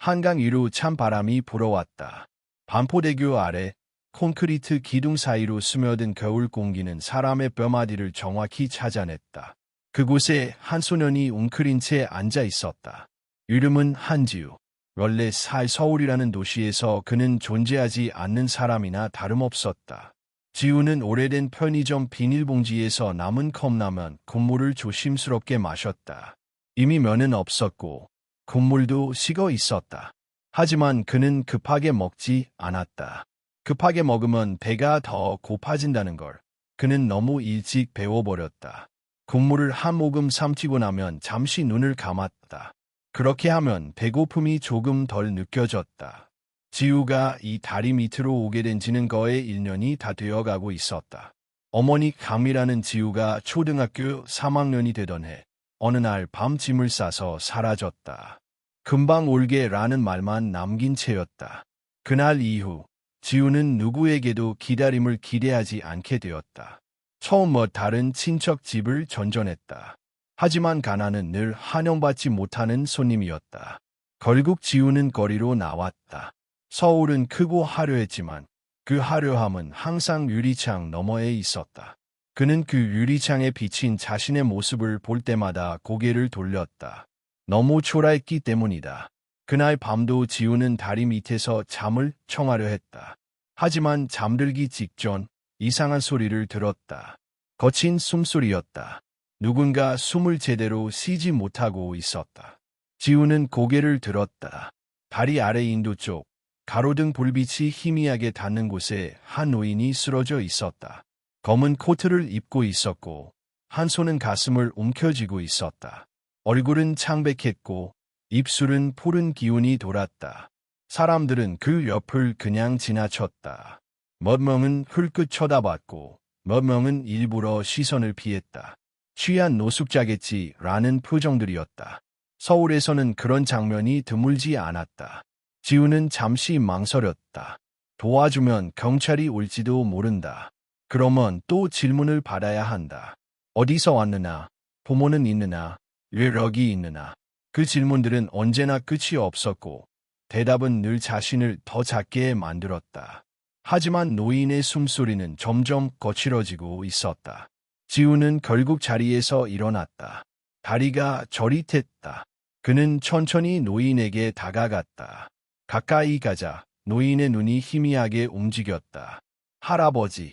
한강 위로 찬바람이 불어왔다. 반포대교 아래 콘크리트 기둥 사이로 스며든 겨울 공기는 사람의 뼈마디를 정확히 찾아냈다. 그곳에 한 소년이 웅크린 채 앉아 있었다. 이름은 한지우. 원래 서울이라는 도시에서 그는 존재하지 않는 사람이나 다름없었다. 지우는 오래된 편의점 비닐봉지에서 남은 컵라면 국물을 조심스럽게 마셨다. 이미 면은 없었고 국물도 식어 있었다. 하지만 그는 급하게 먹지 않았다. 급하게 먹으면 배가 더 고파진다는 걸 그는 너무 일찍 배워버렸다. 국물을 한 모금 삼키고 나면 잠시 눈을 감았다. 그렇게 하면 배고픔이 조금 덜 느껴졌다. 지우가 이 다리 밑으로 오게 된 지는 거의 1년이 다 되어가고 있었다. 어머니 감이라는 지우가 초등학교 3학년이 되던 해 어느 날 밤 짐을 싸서 사라졌다. 금방 올게라는 말만 남긴 채였다. 그날 이후 지우는 누구에게도 기다림을 기대하지 않게 되었다. 처음 다른 친척 집을 전전했다. 하지만 가난은 늘 환영받지 못하는 손님이었다. 결국 지우는 거리로 나왔다. 서울은 크고 화려했지만 그 화려함은 항상 유리창 너머에 있었다. 그는 그 유리창에 비친 자신의 모습을 볼 때마다 고개를 돌렸다. 너무 초라했기 때문이다. 그날 밤도 지우는 다리 밑에서 잠을 청하려 했다. 하지만 잠들기 직전 이상한 소리를 들었다. 거친 숨소리였다. 누군가 숨을 제대로 쉬지 못하고 있었다. 지우는 고개를 들었다. 다리 아래 인도 쪽 가로등 불빛이 희미하게 닿는 곳에 한 노인이 쓰러져 있었다. 검은 코트를 입고 있었고 한 손은 가슴을 움켜쥐고 있었다. 얼굴은 창백했고 입술은 푸른 기운이 돌았다. 사람들은 그 옆을 그냥 지나쳤다. 몇 명은 흘끗 쳐다봤고 몇 명은 일부러 시선을 피했다. 취한 노숙자겠지라는 표정들이었다. 서울에서는 그런 장면이 드물지 않았다. 지우는 잠시 망설였다. 도와주면 경찰이 올지도 모른다. 그러면 또 질문을 받아야 한다. 어디서 왔느냐? 부모는 있느냐? 왜 여기 있느냐? 그 질문들은 언제나 끝이 없었고 대답은 늘 자신을 더 작게 만들었다. 하지만 노인의 숨소리는 점점 거칠어지고 있었다. 지우는 결국 자리에서 일어났다. 다리가 저릿했다. 그는 천천히 노인에게 다가갔다. 가까이 가자. 노인의 눈이 희미하게 움직였다. 할아버지.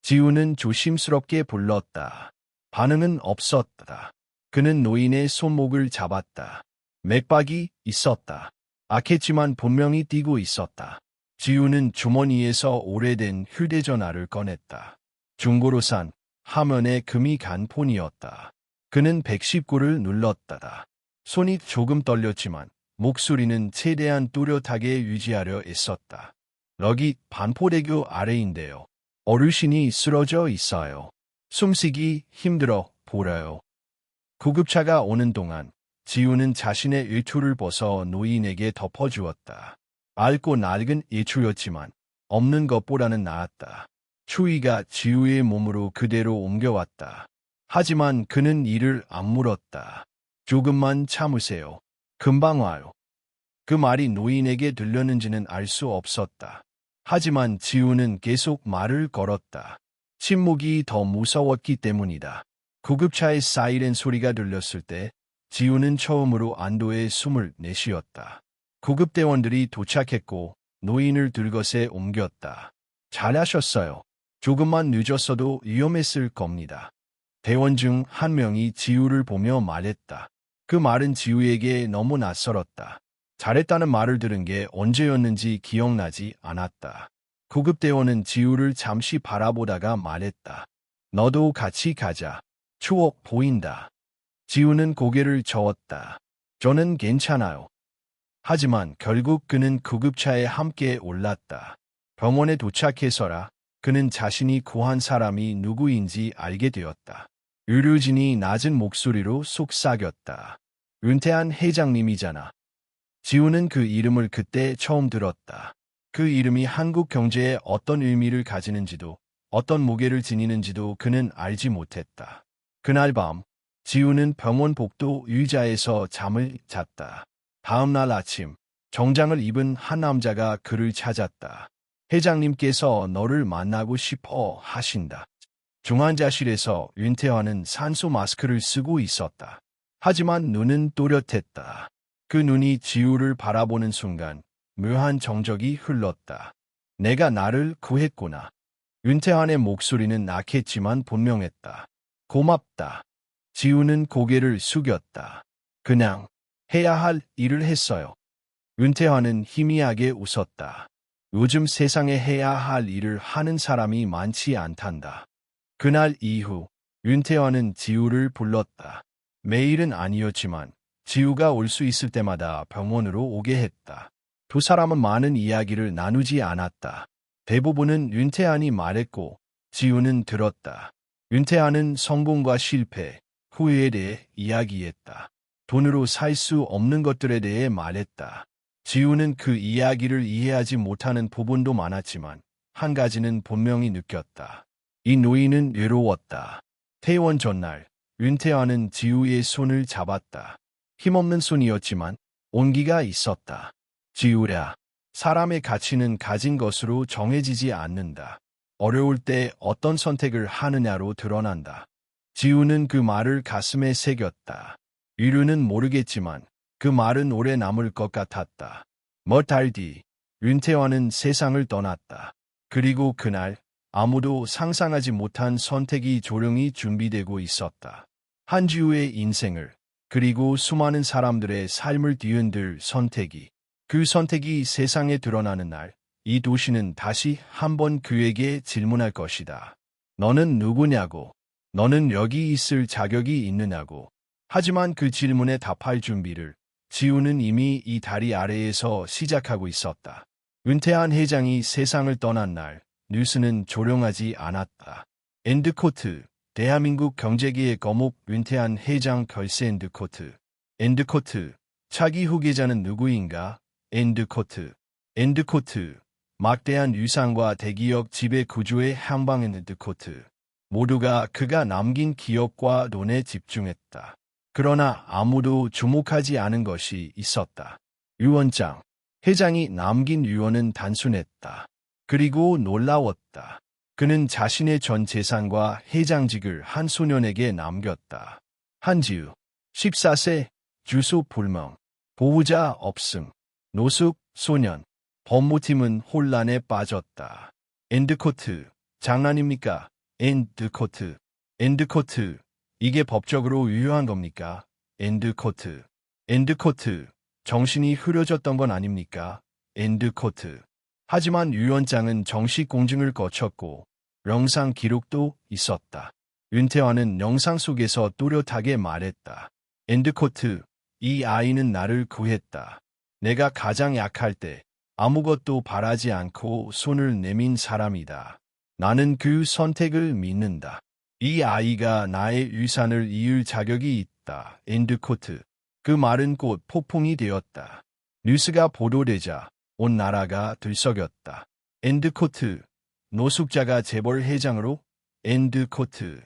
지우는 조심스럽게 불렀다. 반응은 없었다. 그는 노인의 손목을 잡았다. 맥박이 있었다. 악했지만 분명히 뛰고 있었다. 지우는 주머니에서 오래된 휴대전화를 꺼냈다. 중고로 산 화면에 금이 간 폰이었다. 그는 119를 눌렀다. 손이 조금 떨렸지만 목소리는 최대한 뚜렷하게 유지하려 애썼다. 여기 반포대교 아래인데요. 어르신이 쓰러져 있어요. 숨쉬기 힘들어 보여요. 구급차가 오는 동안 지우는 자신의 외투를 벗어 노인에게 덮어주었다. 얇고 낡은 외투였지만 없는 것보다는 나았다. 추위가 지우의 몸으로 그대로 옮겨왔다. 하지만 그는 이를 안 물었다. 조금만 참으세요. 금방 와요. 그 말이 노인에게 들렸는지는 알 수 없었다. 하지만 지우는 계속 말을 걸었다. 침묵이 더 무서웠기 때문이다. 구급차의 사이렌 소리가 들렸을 때 지우는 처음으로 안도의 숨을 내쉬었다. 구급대원들이 도착했고 노인을 들것에 옮겼다. 잘하셨어요. 조금만 늦었어도 위험했을 겁니다. 대원 중 한 명이 지우를 보며 말했다. 그 말은 지우에게 너무 낯설었다. 잘했다는 말을 들은 게 언제였는지 기억나지 않았다. 구급대원은 지우를 잠시 바라보다가 말했다. 너도 같이 가자. 추억 보인다. 지우는 고개를 저었다. 저는 괜찮아요. 하지만 결국 그는 구급차에 함께 올랐다. 병원에 도착해서라 그는 자신이 구한 사람이 누구인지 알게 되었다. 의료진이 낮은 목소리로 속삭였다. 은퇴한 회장님이잖아. 지우는 그 이름을 그때 처음 들었다. 그 이름이 한국 경제에 어떤 의미를 가지는지도 어떤 무게를 지니는지도 그는 알지 못했다. 그날 밤 지우는 병원 복도 의자에서 잠을 잤다. 다음 날 아침 정장을 입은 한 남자가 그를 찾았다. 회장님께서 너를 만나고 싶어 하신다. 중환자실에서 윤태환은 산소 마스크를 쓰고 있었다. 하지만 눈은 또렷했다. 그 눈이 지우를 바라보는 순간 묘한 정적이 흘렀다. 내가 나를 구했구나. 윤태환의 목소리는 악했지만 분명했다. 고맙다. 지우는 고개를 숙였다. 그냥 해야 할 일을 했어요. 윤태환은 희미하게 웃었다. 요즘 세상에 해야 할 일을 하는 사람이 많지 않단다. 그날 이후 윤태환은 지우를 불렀다. 매일은 아니었지만 지우가 올 수 있을 때마다 병원으로 오게 했다. 두 사람은 많은 이야기를 나누지 않았다. 대부분은 윤태환이 말했고 지우는 들었다. 윤태환은 성공과 실패, 후회에 대해 이야기했다. 돈으로 살 수 없는 것들에 대해 말했다. 지우는 그 이야기를 이해하지 못하는 부분도 많았지만 한 가지는 분명히 느꼈다. 이 노인은 외로웠다. 퇴원 전날 윤태환은 지우의 손을 잡았다. 힘없는 손이었지만 온기가 있었다. 지우야, 사람의 가치는 가진 것으로 정해지지 않는다. 어려울 때 어떤 선택을 하느냐로 드러난다. 지우는 그 말을 가슴에 새겼다. 이유는 모르겠지만 그 말은 오래 남을 것 같았다. 몇 달 뒤, 윤태환은 세상을 떠났다. 그리고 그날 아무도 상상하지 못한 선택이 조용히 준비되고 있었다. 한지우의 인생을, 그리고 수많은 사람들의 삶을 뒤흔들 선택이, 그 선택이 세상에 드러나는 날, 이 도시는 다시 한번 그에게 질문할 것이다. 너는 누구냐고, 너는 여기 있을 자격이 있느냐고. 하지만 그 질문에 답할 준비를 지우는 이미 이 다리 아래에서 시작하고 있었다. 윤태환 회장이 세상을 떠난 날, 뉴스는 조용하지 않았다. 엔드코트, 대한민국 경제계의 거목 윤태환 회장 결세 엔드코트. 엔드코트, 차기 후계자는 누구인가? 엔드코트. 엔드코트, 막대한 유산과 대기업 지배 구조의 향방 엔드코트. 모두가 그가 남긴 기업과 돈에 집중했다. 그러나 아무도 주목하지 않은 것이 있었다. 유언장. 회장이 남긴 유언은 단순했다. 그리고 놀라웠다. 그는 자신의 전 재산과 회장직을 한 소년에게 남겼다. 한지우, 14세, 주소 불명, 보호자 없음, 노숙, 소년. 법무팀은 혼란에 빠졌다. 엔드코트, 장난입니까? 엔드코트, 엔드코트. 이게 법적으로 유효한 겁니까? 엔드코트. 엔드코트. 정신이 흐려졌던 건 아닙니까? 엔드코트. 하지만 유언장은 정식 공증을 거쳤고 영상 기록도 있었다. 윤태환은 영상 속에서 또렷하게 말했다. 엔드코트. 이 아이는 나를 구했다. 내가 가장 약할 때 아무것도 바라지 않고 손을 내민 사람이다. 나는 그 선택을 믿는다. 이 아이가 나의 유산을 이을 자격이 있다. 엔드코트. 그 말은 곧 폭풍이 되었다. 뉴스가 보도되자 온 나라가 들썩였다. 엔드코트. 노숙자가 재벌 회장으로? 엔드코트.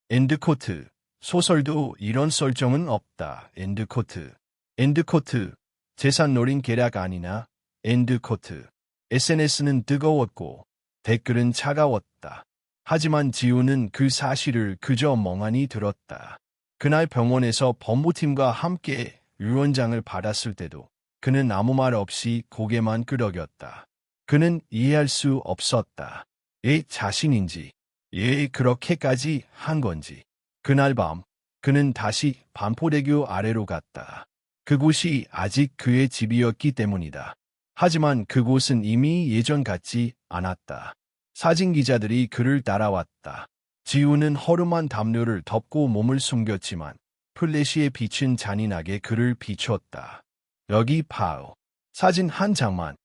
엔드코트. 소설도 이런 설정은 없다. 엔드코트. 엔드코트. 재산 노린 계략 아니나? 엔드코트. SNS는 뜨거웠고 댓글은 차가웠다. 하지만 지우는 그 사실을 그저 멍하니 들었다. 그날 병원에서 법무팀과 함께 유언장을 받았을 때도 그는 아무 말 없이 고개만 끄덕였다. 그는 이해할 수 없었다. 왜 자신인지, 왜 그렇게까지 한 건지. 그날 밤 그는 다시 반포대교 아래로 갔다. 그곳이 아직 그의 집이었기 때문이다. 하지만 그곳은 이미 예전 같지 않았다. 사진기자들이 그를 따라왔다. 지우는 허름한 담요를 덮고 몸을 숨겼지만 플래시의 빛은 잔인하게 그를 비췄다. 여기 봐요. 사진 한 장만.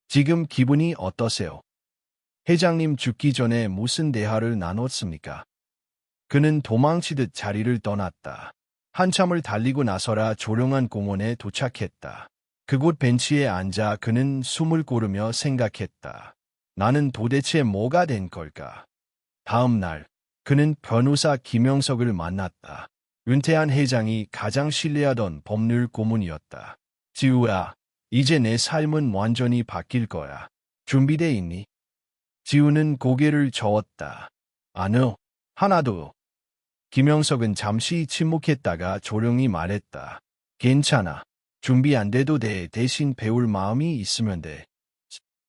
지금 기분이 어떠세요? 회장님 죽기 전에 무슨 대화를 나눴습니까? 그는 도망치듯 자리를 떠났다. 한참을 달리고 나서라 조용한 공원에 도착했다. 그곳 벤치에 앉아 그는 숨을 고르며 생각했다. 나는 도대체 뭐가 된 걸까? 다음 날 그는 변호사 김영석을 만났다. 윤태환 회장이 가장 신뢰하던 법률 고문이었다. 지우야, 이제 내 삶은 완전히 바뀔 거야. 준비돼 있니? 지우는 고개를 저었다. 아뇨, 하나도. 김영석은 잠시 침묵했다가 조용히 말했다. 괜찮아. 준비 안 돼도 돼. 대신 배울 마음이 있으면 돼.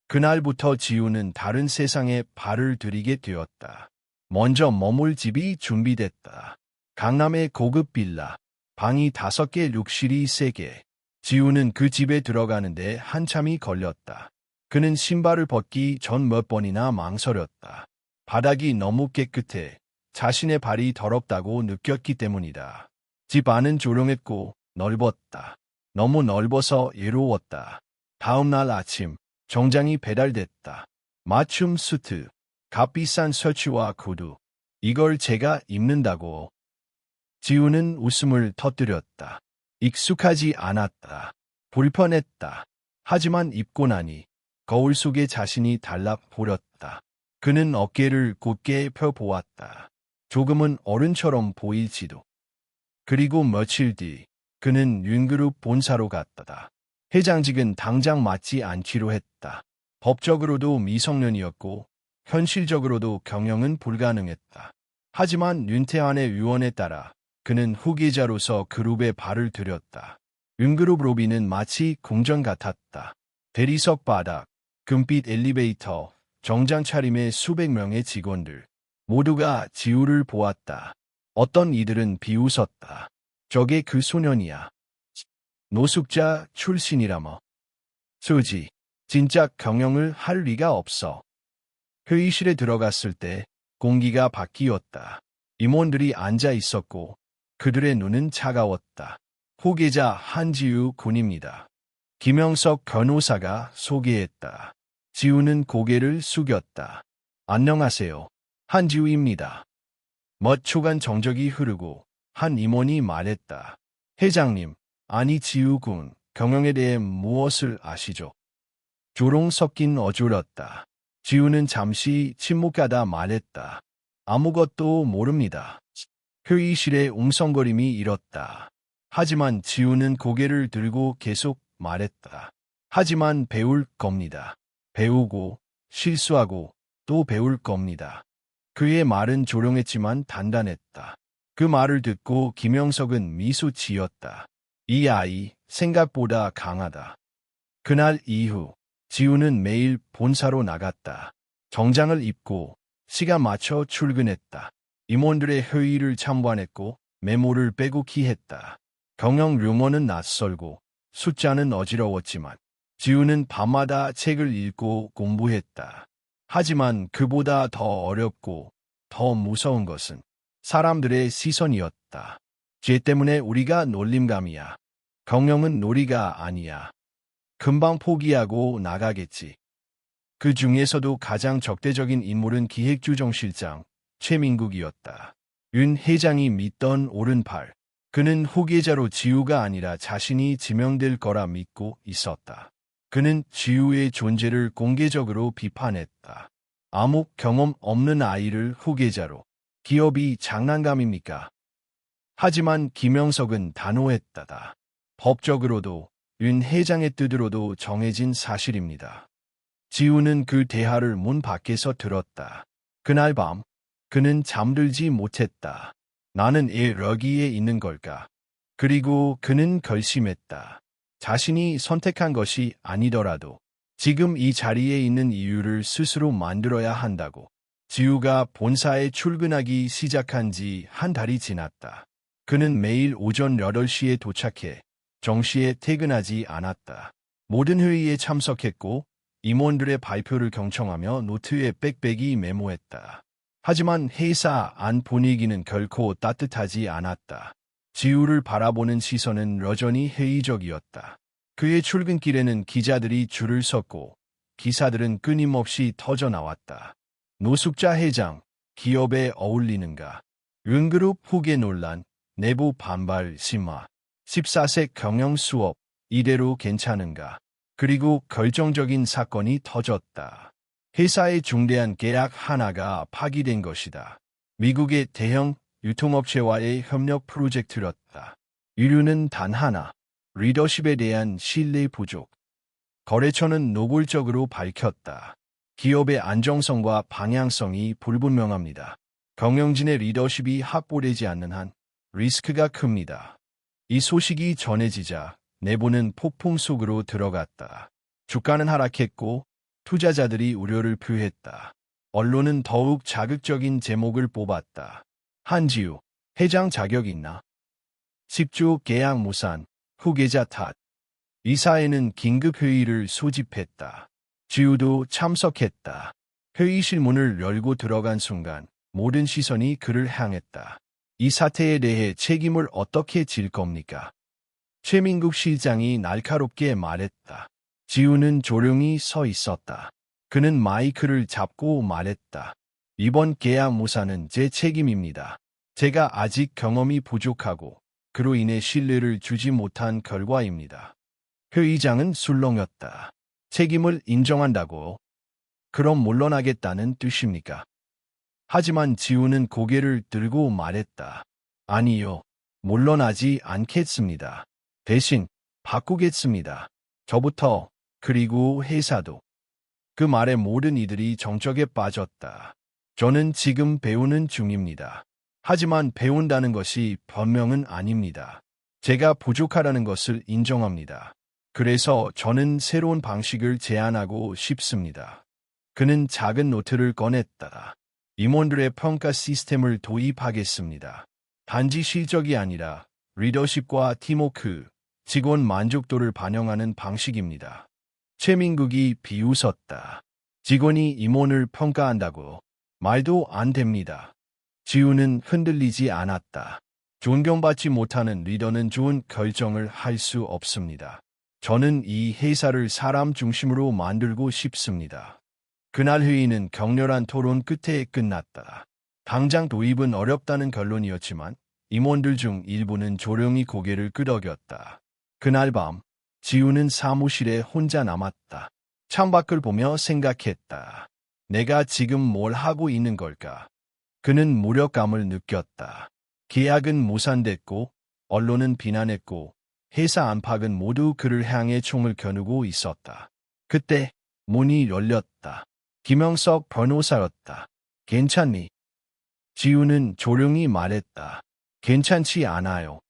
그날부터 지우는 다른 세상에 발을 들이게 되었다. 먼저 머물 집이 준비됐다. 강남의 고급 빌라. 방이 5개, 욕실이 3개. 지우는 그 집에 들어가는데 한참이 걸렸다. 그는 신발을 벗기 전 몇 번이나 망설였다. 바닥이 너무 깨끗해 자신의 발이 더럽다고 느꼈기 때문이다. 집 안은 조용했고 넓었다. 너무 넓어서 외로웠다. 다음 날 아침 정장이 배달됐다. 맞춤 수트, 값비싼 셔츠와 구두. 이걸 제가 입는다고. 지우는 웃음을 터뜨렸다. 익숙하지 않았다. 불편했다. 하지만 입고 나니 거울 속에 자신이 달라 보였다. 그는 어깨를 곧게 펴보았다. 조금은 어른처럼 보일지도. 그리고 며칠 뒤 그는 윤그룹 본사로 갔다. 회장직은 당장 맞지 않기로 했다. 법적으로도 미성년이었고 현실적으로도 경영은 불가능했다. 하지만 윤태환의 유언에 따라 그는 후계자로서 그룹에 발을 들였다. 윤그룹 로비는 마치 궁전 같았다. 대리석 바닥, 금빛 엘리베이터, 정장 차림의 수백 명의 직원들. 모두가 지우를 보았다. 어떤 이들은 비웃었다. 저게 그 소년이야. 노숙자 출신이라며. 수지, 진짜 경영을 할 리가 없어. 회의실에 들어갔을 때 공기가 바뀌었다. 임원들이 앉아 있었고 그들의 눈은 차가웠다. 후계자 한지우 군입니다. 김영석 변호사가 소개했다. 지우는 고개를 숙였다. 안녕하세요. 한지우입니다. 몇 초간 정적이 흐르고 한 임원이 말했다. 회장님, 아니 지우 군, 경영에 대해 무엇을 아시죠? 조롱 섞인 어조였다. 지우는 잠시 침묵하다 말했다. 아무것도 모릅니다. 회의실에 웅성거림이 일었다. 하지만 지우는 고개를 들고 계속 말했다. 하지만 배울 겁니다. 배우고 실수하고 또 배울 겁니다. 그의 말은 조용했지만 단단했다. 그 말을 듣고 김영석은 미소 지었다. 이 아이 생각보다 강하다. 그날 이후 지우는 매일 본사로 나갔다. 정장을 입고 시간 맞춰 출근했다. 임원들의 회의를 참관했고 메모를 빼곡히 했다. 경영 용어는 낯설고 숫자는 어지러웠지만 지우는 밤마다 책을 읽고 공부했다. 하지만 그보다 더 어렵고 더 무서운 것은 사람들의 시선이었다. 죄 때문에 우리가 놀림감이야. 경영은 놀이가 아니야. 금방 포기하고 나가겠지. 그 중에서도 가장 적대적인 인물은 기획조정실장 최민국이었다. 윤 회장이 믿던 오른팔. 그는 후계자로 지우가 아니라 자신이 지명될 거라 믿고 있었다. 그는 지우의 존재를 공개적으로 비판했다. 아무 경험 없는 아이를 후계자로. 기업이 장난감입니까? 하지만 김영석은 단호했다. 법적으로도 윤 회장의 뜻으로도 정해진 사실입니다. 지우는 그 대화를 문 밖에서 들었다. 그날 밤 그는 잠들지 못했다. 나는 왜 여기에 있는 걸까? 그리고 그는 결심했다. 자신이 선택한 것이 아니더라도 지금 이 자리에 있는 이유를 스스로 만들어야 한다고. 지우가 본사에 출근하기 시작한 지 한 달이 지났다. 그는 매일 오전 8시에 도착해 정시에 퇴근하지 않았다. 모든 회의에 참석했고 임원들의 발표를 경청하며 노트에 빽빽이 메모했다. 하지만 회사 안 분위기는 결코 따뜻하지 않았다. 지우를 바라보는 시선은 여전히 회의적이었다. 그의 출근길에는 기자들이 줄을 섰고 기사들은 끊임없이 터져나왔다. 노숙자 회장, 기업에 어울리는가? 윤그룹 후계 논란, 내부 반발 심화, 14세 경영 수업, 이대로 괜찮은가? 그리고 결정적인 사건이 터졌다. 회사의 중대한 계약 하나가 파기된 것이다. 미국의 대형 유통업체와의 협력 프로젝트였다. 이유는 단 하나, 리더십에 대한 신뢰 부족. 거래처는 노골적으로 밝혔다. 기업의 안정성과 방향성이 불분명합니다. 경영진의 리더십이 확보되지 않는 한 리스크가 큽니다. 이 소식이 전해지자 내부는 폭풍 속으로 들어갔다. 주가는 하락했고 투자자들이 우려를 표했다. 언론은 더욱 자극적인 제목을 뽑았다. 한지우, 회장 자격 있나? 10조 계약 무산, 후계자 탓. 이사회는 긴급회의를 소집했다. 지우도 참석했다. 회의실 문을 열고 들어간 순간 모든 시선이 그를 향했다. 이 사태에 대해 책임을 어떻게 질 겁니까? 최민국 실장이 날카롭게 말했다. 지우는 조용히 서 있었다. 그는 마이크를 잡고 말했다. 이번 계약 무산은 제 책임입니다. 제가 아직 경험이 부족하고 그로 인해 신뢰를 주지 못한 결과입니다. 회의장은 술렁였다. 책임을 인정한다고? 그럼 물러나겠다는 뜻입니까? 하지만 지우는 고개를 들고 말했다. 아니요, 물러나지 않겠습니다. 대신 바꾸겠습니다. 저부터, 그리고 회사도. 그 말에 모든 이들이 정적에 빠졌다. 저는 지금 배우는 중입니다. 하지만 배운다는 것이 변명은 아닙니다. 제가 부족하다는 것을 인정합니다. 그래서 저는 새로운 방식을 제안하고 싶습니다. 그는 작은 노트를 꺼냈다. 임원들의 평가 시스템을 도입하겠습니다. 단지 실적이 아니라 리더십과 팀워크, 직원 만족도를 반영하는 방식입니다. 최민국이 비웃었다. 직원이 임원을 평가한다고? 말도 안 됩니다. 지우는 흔들리지 않았다. 존경받지 못하는 리더는 좋은 결정을 할 수 없습니다. 저는 이 회사를 사람 중심으로 만들고 싶습니다. 그날 회의는 격렬한 토론 끝에 끝났다. 당장 도입은 어렵다는 결론이었지만 임원들 중 일부는 조용히 고개를 끄덕였다. 그날 밤 지우는 사무실에 혼자 남았다. 창밖을 보며 생각했다. 내가 지금 뭘 하고 있는 걸까? 그는 무력감을 느꼈다. 계약은 무산됐고 언론은 비난했고 회사 안팎은 모두 그를 향해 총을 겨누고 있었다. 그때 문이 열렸다. 김영석 변호사였다. 괜찮니? 지우는 조용히 말했다. 괜찮지 않아요.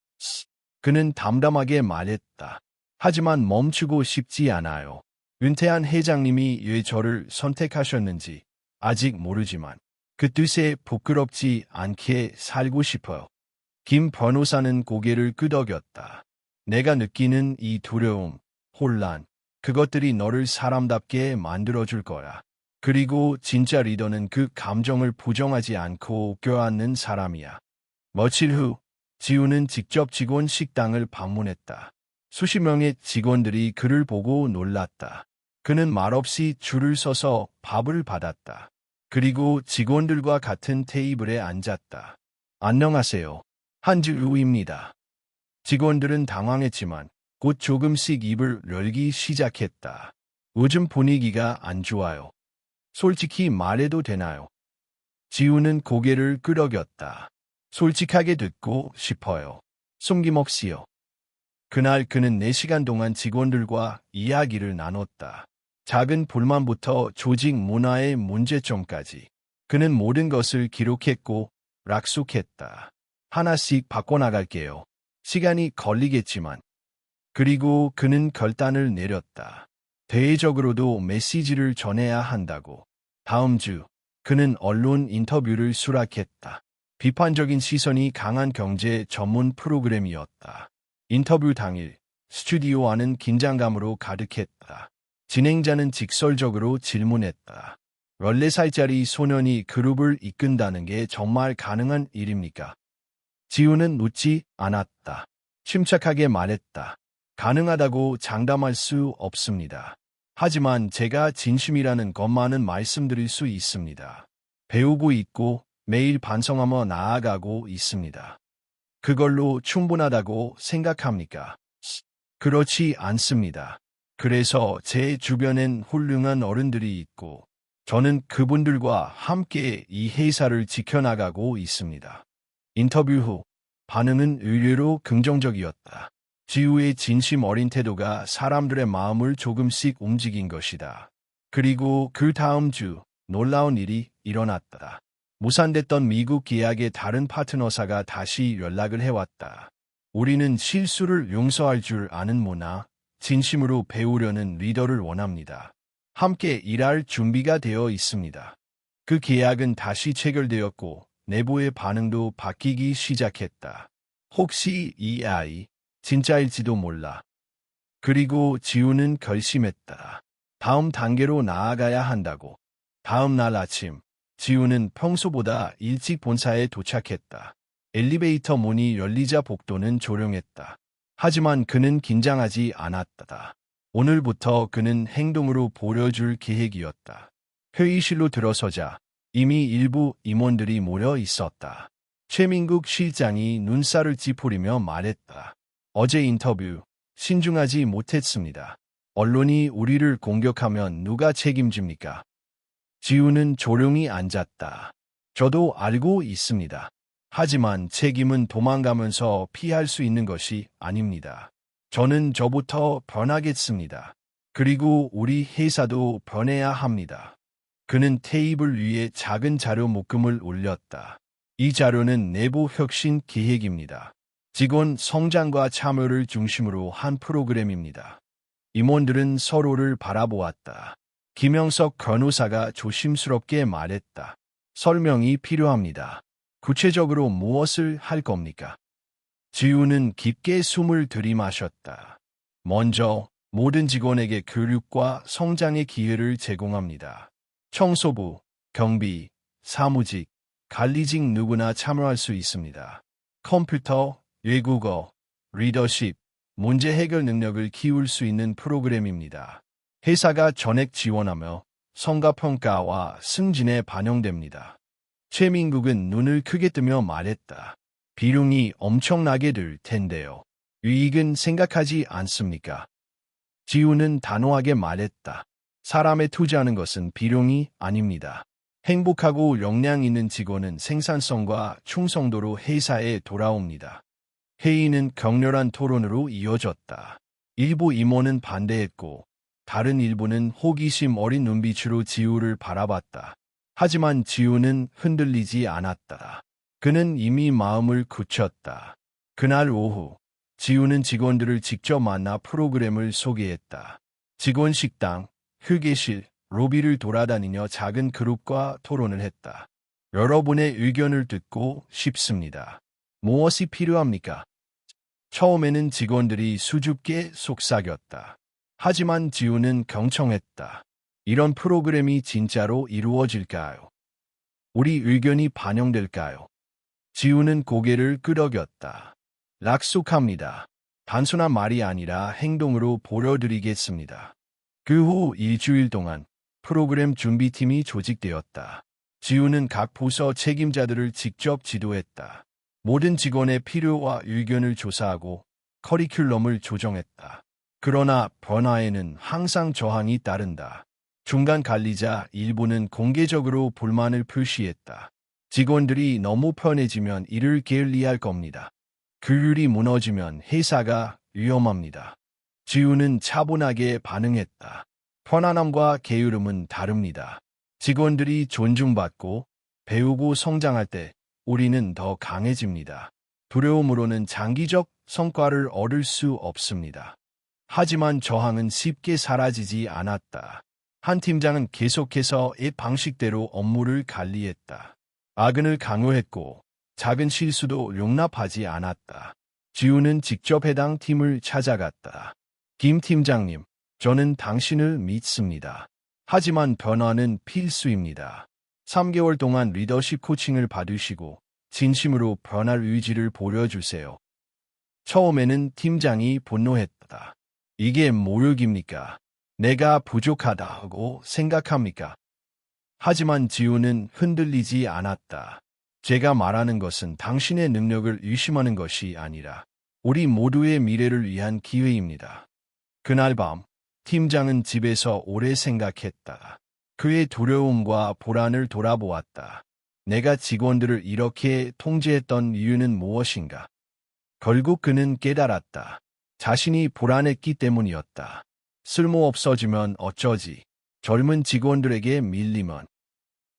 그는 담담하게 말했다. 하지만 멈추고 싶지 않아요. 은퇴한 회장님이 왜 저를 선택하셨는지 아직 모르지만 그 뜻에 부끄럽지 않게 살고 싶어요. 김 변호사는 고개를 끄덕였다. 내가 느끼는 이 두려움, 혼란, 그것들이 너를 사람답게 만들어줄 거야. 그리고 진짜 리더는 그 감정을 부정하지 않고 껴안는 사람이야. 며칠 후 지우는 직접 직원 식당을 방문했다. 수십 명의 직원들이 그를 보고 놀랐다. 그는 말없이 줄을 서서 밥을 받았다. 그리고 직원들과 같은 테이블에 앉았다. 안녕하세요. 한지우입니다. 직원들은 당황했지만 곧 조금씩 입을 열기 시작했다. 요즘 분위기가 안 좋아요. 솔직히 말해도 되나요? 지우는 고개를 끄덕였다. 솔직하게 듣고 싶어요. 숨김없이요. 그날 그는 4시간 동안 직원들과 이야기를 나눴다. 작은 불만부터 조직 문화의 문제점까지. 그는 모든 것을 기록했고 약속했다. 하나씩 바꿔나갈게요. 시간이 걸리겠지만. 그리고 그는 결단을 내렸다. 대외적으로도 메시지를 전해야 한다고. 다음 주 그는 언론 인터뷰를 수락했다. 비판적인 시선이 강한 경제 전문 프로그램이었다. 인터뷰 당일 스튜디오 안은 긴장감으로 가득했다. 진행자는 직설적으로 질문했다. 14살짜리 소년이 그룹을 이끈다는 게 정말 가능한 일입니까? 지우는 웃지 않았다. 침착하게 말했다. 가능하다고 장담할 수 없습니다. 하지만 제가 진심이라는 것만은 말씀드릴 수 있습니다. 배우고 있고 매일 반성하며 나아가고 있습니다. 그걸로 충분하다고 생각합니까? 그렇지 않습니다. 그래서 제 주변엔 훌륭한 어른들이 있고 저는 그분들과 함께 이 회사를 지켜나가고 있습니다. 인터뷰 후 반응은 의외로 긍정적이었다. 지우의 진심 어린 태도가 사람들의 마음을 조금씩 움직인 것이다. 그리고 그 다음 주 놀라운 일이 일어났다. 무산됐던 미국 계약의 다른 파트너사가 다시 연락을 해왔다. 우리는 실수를 용서할 줄 아는 문화, 진심으로 배우려는 리더를 원합니다. 함께 일할 준비가 되어 있습니다. 그 계약은 다시 체결되었고 내부의 반응도 바뀌기 시작했다. 혹시 이 아이 진짜일지도 몰라. 그리고 지우는 결심했다. 다음 단계로 나아가야 한다고. 다음 날 아침, 지우는 평소보다 일찍 본사에 도착했다. 엘리베이터 문이 열리자 복도는 조용했다. 하지만 그는 긴장하지 않았다. 오늘부터 그는 행동으로 보여줄 계획이었다. 회의실로 들어서자 이미 일부 임원들이 모여 있었다. 최민국 실장이 눈살을 찌푸리며 말했다. 어제 인터뷰 신중하지 못했습니다. 언론이 우리를 공격하면 누가 책임집니까? 지우는 조용히 앉았다. 저도 알고 있습니다. 하지만 책임은 도망가면서 피할 수 있는 것이 아닙니다. 저는 저부터 변하겠습니다. 그리고 우리 회사도 변해야 합니다. 그는 테이블 위에 작은 자료 묶음을 올렸다. 이 자료는 내부 혁신 계획입니다. 직원 성장과 참여를 중심으로 한 프로그램입니다. 임원들은 서로를 바라보았다. 김영석 변호사가 조심스럽게 말했다. 설명이 필요합니다. 구체적으로 무엇을 할 겁니까? 지우는 깊게 숨을 들이마셨다. 먼저 모든 직원에게 교육과 성장의 기회를 제공합니다. 청소부, 경비, 사무직, 관리직 누구나 참여할 수 있습니다. 컴퓨터, 외국어, 리더십, 문제 해결 능력을 키울 수 있는 프로그램입니다. 회사가 전액 지원하며 성과평가와 승진에 반영됩니다. 최민국은 눈을 크게 뜨며 말했다. 비용이 엄청나게 들 텐데요. 유익은 생각하지 않습니까? 지우는 단호하게 말했다. 사람에 투자하는 것은 비용이 아닙니다. 행복하고 역량 있는 직원은 생산성과 충성도로 회사에 돌아옵니다. 회의는 격렬한 토론으로 이어졌다. 일부 임원은 반대했고 다른 일부는 호기심 어린 눈빛으로 지우를 바라봤다. 하지만 지우는 흔들리지 않았다. 그는 이미 마음을 굳혔다. 그날 오후 지우는 직원들을 직접 만나 프로그램을 소개했다. 직원 식당, 휴게실, 로비를 돌아다니며 작은 그룹과 토론을 했다. 여러분의 의견을 듣고 싶습니다. 무엇이 필요합니까? 처음에는 직원들이 수줍게 속삭였다. 하지만 지우는 경청했다. 이런 프로그램이 진짜로 이루어질까요? 우리 의견이 반영될까요? 지우는 고개를 끄덕였다. 약속합니다. 단순한 말이 아니라 행동으로 보여드리겠습니다. 그 후 일주일 동안 프로그램 준비팀이 조직되었다. 지우는 각 부서 책임자들을 직접 지도했다. 모든 직원의 필요와 의견을 조사하고 커리큘럼을 조정했다. 그러나 변화에는 항상 저항이 따른다. 중간 관리자 일부는 공개적으로 불만을 표시했다. 직원들이 너무 편해지면 일을 게을리할 겁니다. 규율이 무너지면 회사가 위험합니다. 지우는 차분하게 반응했다. 편안함과 게으름은 다릅니다. 직원들이 존중받고 배우고 성장할 때 우리는 더 강해집니다. 두려움으로는 장기적 성과를 얻을 수 없습니다. 하지만 저항은 쉽게 사라지지 않았다. 한 팀장은 계속해서 이 방식대로 업무를 관리했다. 악은을 강요했고 작은 실수도 용납하지 않았다. 지우는 직접 해당 팀을 찾아갔다. 김 팀장님, 저는 당신을 믿습니다. 하지만 변화는 필수입니다. 3개월 동안 리더십 코칭을 받으시고 진심으로 변할 의지를 보여주세요. 처음에는 팀장이 분노했다. 이게 모욕입니까? 내가 부족하다고 생각합니까? 하지만 지우는 흔들리지 않았다. 제가 말하는 것은 당신의 능력을 의심하는 것이 아니라 우리 모두의 미래를 위한 기회입니다. 그날 밤, 팀장은 집에서 오래 생각했다. 그의 두려움과 불안을 돌아보았다. 내가 직원들을 이렇게 통제했던 이유는 무엇인가? 결국 그는 깨달았다. 자신이 불안했기 때문이었다. 쓸모없어지면 어쩌지. 젊은 직원들에게 밀리면.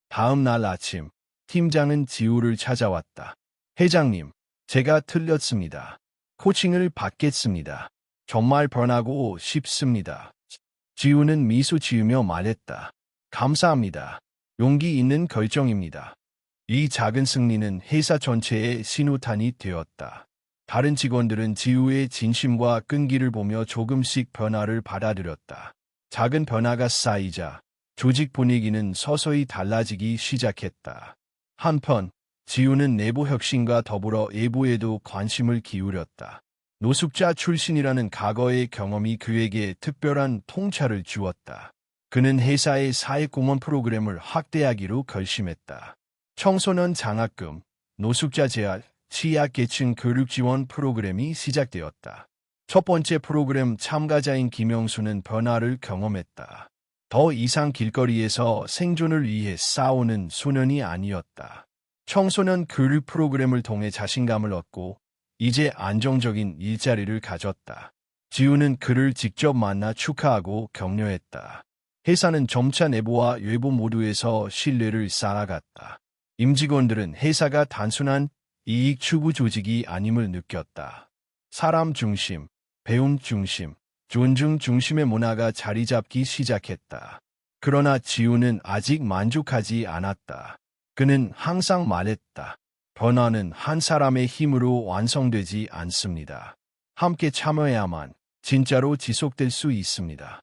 다음 날 아침, 팀장은 지우를 찾아왔다. 회장님, 제가 틀렸습니다. 코칭을 받겠습니다. 정말 변하고 싶습니다. 지우는 미소 지으며 말했다. 감사합니다. 용기 있는 결정입니다. 이 작은 승리는 회사 전체의 신호탄이 되었다. 다른 직원들은 지우의 진심과 끈기를 보며 조금씩 변화를 받아들였다. 작은 변화가 쌓이자 조직 분위기는 서서히 달라지기 시작했다. 한편 지우는 내부 혁신과 더불어 외부에도 관심을 기울였다. 노숙자 출신이라는 과거의 경험이 그에게 특별한 통찰을 주었다. 그는 회사의 사회공헌 프로그램을 확대하기로 결심했다. 청소년 장학금, 노숙자 재활, 취약계층 교육 지원 프로그램이 시작되었다. 첫 번째 프로그램 참가자인 김영수는 변화를 경험했다. 더 이상 길거리에서 생존을 위해 싸우는 소년이 아니었다. 청소년 교육 프로그램을 통해 자신감을 얻고 이제 안정적인 일자리를 가졌다. 지우는 그를 직접 만나 축하하고 격려했다. 회사는 점차 내부와 외부 모두에서 신뢰를 쌓아갔다. 임직원들은 회사가 단순한 이익 추구 조직이 아님을 느꼈다. 사람 중심, 배움 중심, 존중 중심의 문화가 자리 잡기 시작했다. 그러나 지우는 아직 만족하지 않았다. 그는 항상 말했다. 변화는 한 사람의 힘으로 완성되지 않습니다. 함께 참여해야만 진짜로 지속될 수 있습니다.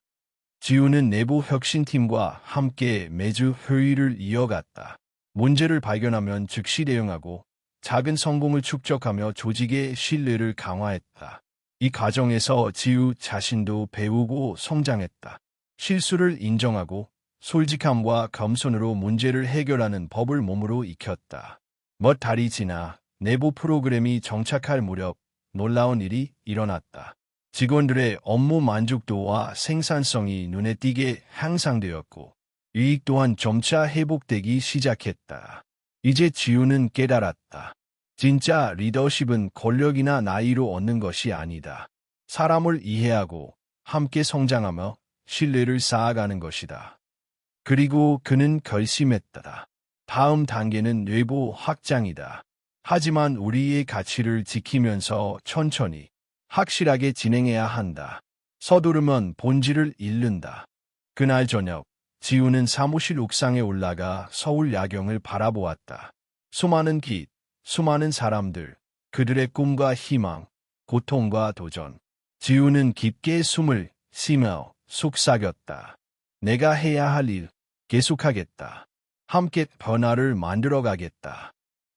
지우는 내부 혁신팀과 함께 매주 회의를 이어갔다. 문제를 발견하면 즉시 대응하고 작은 성공을 축적하며 조직의 신뢰를 강화했다. 이 과정에서 지우 자신도 배우고 성장했다. 실수를 인정하고 솔직함과 겸손으로 문제를 해결하는 법을 몸으로 익혔다. 몇 달이 지나 내부 프로그램이 정착할 무렵 놀라운 일이 일어났다. 직원들의 업무 만족도와 생산성이 눈에 띄게 향상되었고 이익 또한 점차 회복되기 시작했다. 이제 지우는 깨달았다. 진짜 리더십은 권력이나 나이로 얻는 것이 아니다. 사람을 이해하고 함께 성장하며 신뢰를 쌓아가는 것이다. 그리고 그는 결심했다. 다음 단계는 내부 확장이다. 하지만 우리의 가치를 지키면서 천천히 확실하게 진행해야 한다. 서두르면 본질을 잃는다. 그날 저녁, 지우는 사무실 옥상에 올라가 서울 야경을 바라보았다. 수많은 길, 수많은 사람들, 그들의 꿈과 희망, 고통과 도전. 지우는 깊게 숨을 쉬며 속삭였다. 내가 해야 할 일, 계속하겠다. 함께 변화를 만들어가겠다.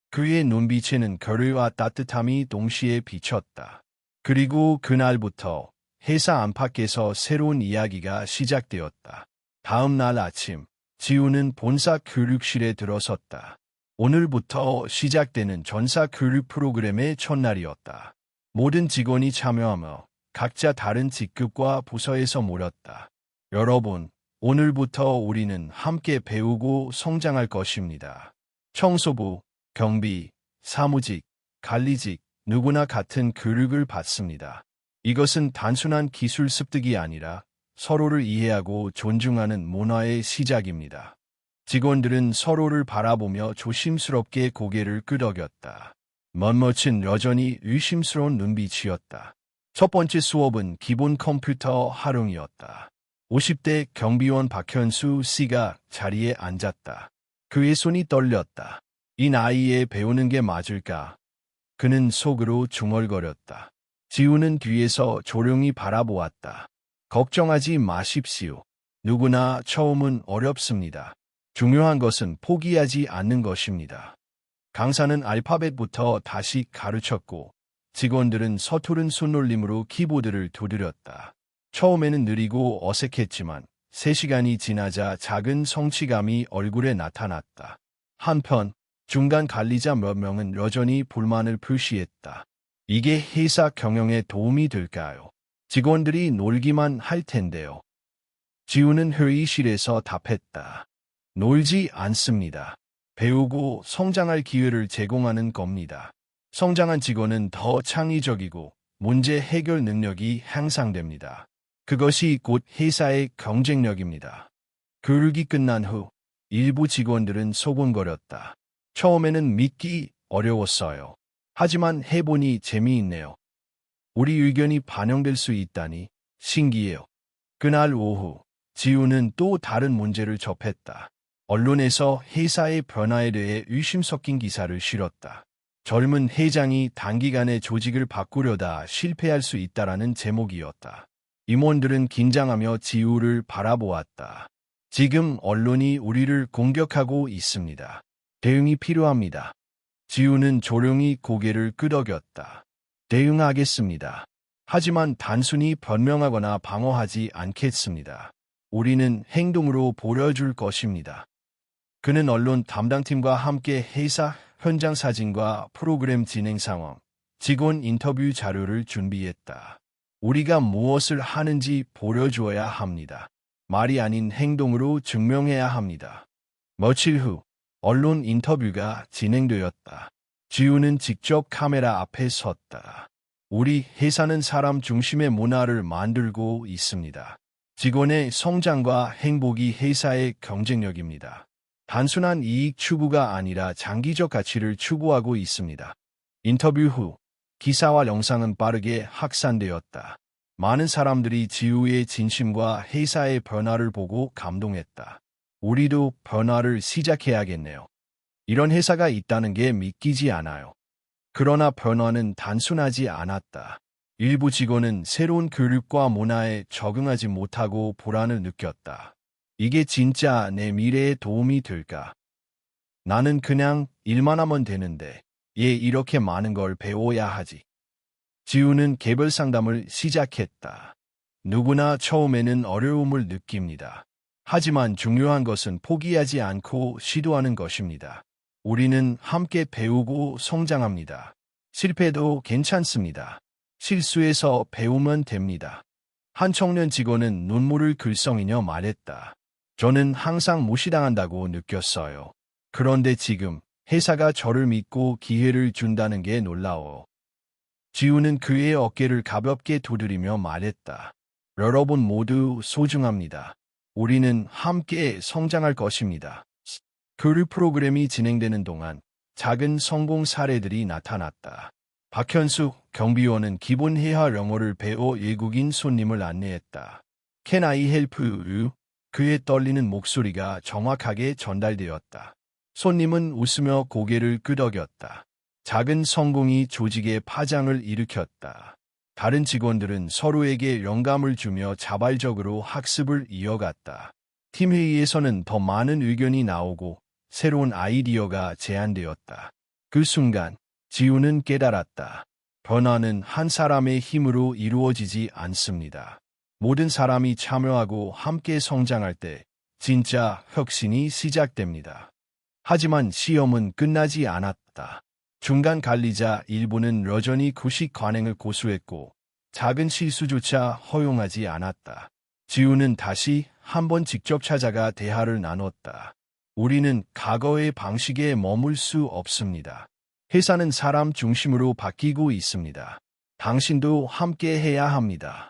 그의 눈빛에는 결의와 따뜻함이 동시에 비쳤다. 그리고 그날부터 회사 안팎에서 새로운 이야기가 시작되었다. 다음 날 아침, 지우는 본사 교육실에 들어섰다. 오늘부터 시작되는 전사 교육 프로그램의 첫날이었다. 모든 직원이 참여하며 각자 다른 직급과 부서에서 모였다. 여러분, 오늘부터 우리는 함께 배우고 성장할 것입니다. 청소부, 경비, 사무직, 관리직, 누구나 같은 교육을 받습니다. 이것은 단순한 기술 습득이 아니라 서로를 이해하고 존중하는 문화의 시작입니다. 직원들은 서로를 바라보며 조심스럽게 고개를 끄덕였다. 멋진 여전히 의심스러운 눈빛이었다. 첫 번째 수업은 기본 컴퓨터 활용이었다. 50대 경비원 박현수 씨가 자리에 앉았다. 그의 손이 떨렸다. 이 나이에 배우는 게 맞을까? 그는 속으로 중얼거렸다. 지우는 뒤에서 조용히 바라보았다. 걱정하지 마십시오. 누구나 처음은 어렵습니다. 중요한 것은 포기하지 않는 것입니다. 강사는 알파벳부터 다시 가르쳤고 직원들은 서투른 손놀림으로 키보드를 두드렸다. 처음에는 느리고 어색했지만 3시간이 지나자 작은 성취감이 얼굴에 나타났다. 한편 중간 관리자 몇 명은 여전히 불만을 표시했다. 이게 회사 경영에 도움이 될까요? 직원들이 놀기만 할 텐데요. 지우는 회의실에서 답했다. 놀지 않습니다. 배우고 성장할 기회를 제공하는 겁니다. 성장한 직원은 더 창의적이고 문제 해결 능력이 향상됩니다. 그것이 곧 회사의 경쟁력입니다. 교육이 끝난 후 일부 직원들은 소곤거렸다. 처음에는 믿기 어려웠어요. 하지만 해보니 재미있네요. 우리 의견이 반영될 수 있다니 신기해요. 그날 오후 지우는 또 다른 문제를 접했다. 언론에서 회사의 변화에 대해 의심 섞인 기사를 실었다. 젊은 회장이 단기간에 조직을 바꾸려다 실패할 수 있다라는 제목이었다. 임원들은 긴장하며 지우를 바라보았다. 지금 언론이 우리를 공격하고 있습니다. 대응이 필요합니다. 지우는 조용히 고개를 끄덕였다. 대응하겠습니다. 하지만 단순히 변명하거나 방어하지 않겠습니다. 우리는 행동으로 보여줄 것입니다. 그는 언론 담당팀과 함께 회사 현장 사진과 프로그램 진행 상황, 직원 인터뷰 자료를 준비했다. 우리가 무엇을 하는지 보여줘야 합니다. 말이 아닌 행동으로 증명해야 합니다. 며칠 후 언론 인터뷰가 진행되었다. 지우는 직접 카메라 앞에 섰다. 우리 회사는 사람 중심의 문화를 만들고 있습니다. 직원의 성장과 행복이 회사의 경쟁력입니다. 단순한 이익 추구가 아니라 장기적 가치를 추구하고 있습니다. 인터뷰 후 기사와 영상은 빠르게 확산되었다. 많은 사람들이 지우의 진심과 회사의 변화를 보고 감동했다. 우리도 변화를 시작해야겠네요. 이런 회사가 있다는 게 믿기지 않아요. 그러나 변화는 단순하지 않았다. 일부 직원은 새로운 교육과 문화에 적응하지 못하고 불안을 느꼈다. 이게 진짜 내 미래에 도움이 될까? 나는 그냥 일만 하면 되는데 얘 이렇게 많은 걸 배워야 하지. 지우는 개별 상담을 시작했다. 누구나 처음에는 어려움을 느낍니다. 하지만 중요한 것은 포기하지 않고 시도하는 것입니다. 우리는 함께 배우고 성장합니다. 실패도 괜찮습니다. 실수에서 배우면 됩니다. 한 청년 직원은 눈물을 글썽이며 말했다. 저는 항상 무시당한다고 느꼈어요. 그런데 지금 회사가 저를 믿고 기회를 준다는 게 놀라워. 지우는 그의 어깨를 가볍게 두드리며 말했다. 여러분 모두 소중합니다. 우리는 함께 성장할 것입니다. 교육 프로그램이 진행되는 동안 작은 성공 사례들이 나타났다. 박현수 경비원은 기본 회화 영어를 배워 외국인 손님을 안내했다. Can I help you? 그의 떨리는 목소리가 정확하게 전달되었다. 손님은 웃으며 고개를 끄덕였다. 작은 성공이 조직의 파장을 일으켰다. 다른 직원들은 서로에게 영감을 주며 자발적으로 학습을 이어갔다. 팀회의에서는 더 많은 의견이 나오고 새로운 아이디어가 제안되었다. 그 순간 지우는 깨달았다. 변화는 한 사람의 힘으로 이루어지지 않습니다. 모든 사람이 참여하고 함께 성장할 때 진짜 혁신이 시작됩니다. 하지만 시험은 끝나지 않았다. 중간 관리자 일부는 여전히 구식 관행을 고수했고 작은 실수조차 허용하지 않았다. 지우는 다시 한번 직접 찾아가 대화를 나눴다. 우리는 과거의 방식에 머물 수 없습니다. 회사는 사람 중심으로 바뀌고 있습니다. 당신도 함께 해야 합니다.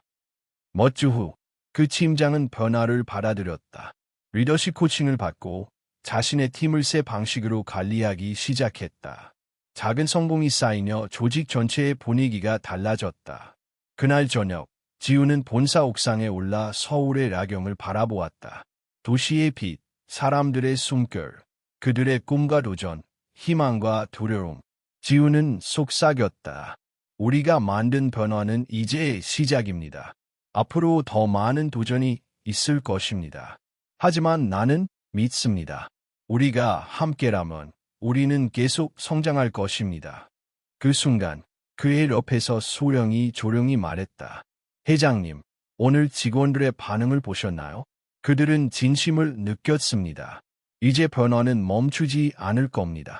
몇 주 후 그 팀장은 변화를 받아들였다. 리더십 코칭을 받고 자신의 팀을 새 방식으로 관리하기 시작했다. 작은 성공이 쌓이며 조직 전체의 분위기가 달라졌다. 그날 저녁, 지우는 본사 옥상에 올라 서울의 야경을 바라보았다. 도시의 빛, 사람들의 숨결, 그들의 꿈과 도전, 희망과 두려움. 지우는 속삭였다. 우리가 만든 변화는 이제 시작입니다. 앞으로 더 많은 도전이 있을 것입니다. 하지만 나는 믿습니다. 우리가 함께라면 우리는 계속 성장할 것입니다. 그 순간 그의 옆에서 소령이 조용히 말했다. 회장님, 오늘 직원들의 반응을 보셨나요? 그들은 진심을 느꼈습니다. 이제 변화는 멈추지 않을 겁니다.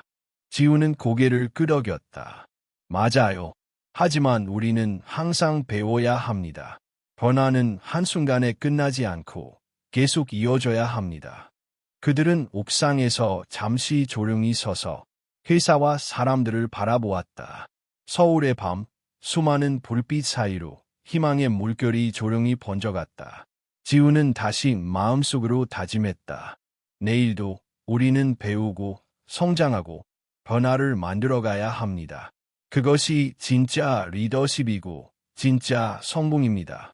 지우는 고개를 끄덕였다. 맞아요. 하지만 우리는 항상 배워야 합니다. 변화는 한순간에 끝나지 않고 계속 이어져야 합니다. 그들은 옥상에서 잠시 조용히 서서 회사와 사람들을 바라보았다. 서울의 밤, 수많은 불빛 사이로 희망의 물결이 조용히 번져갔다. 지우는 다시 마음속으로 다짐했다. 내일도 우리는 배우고 성장하고 변화를 만들어가야 합니다. 그것이 진짜 리더십이고 진짜 성공입니다.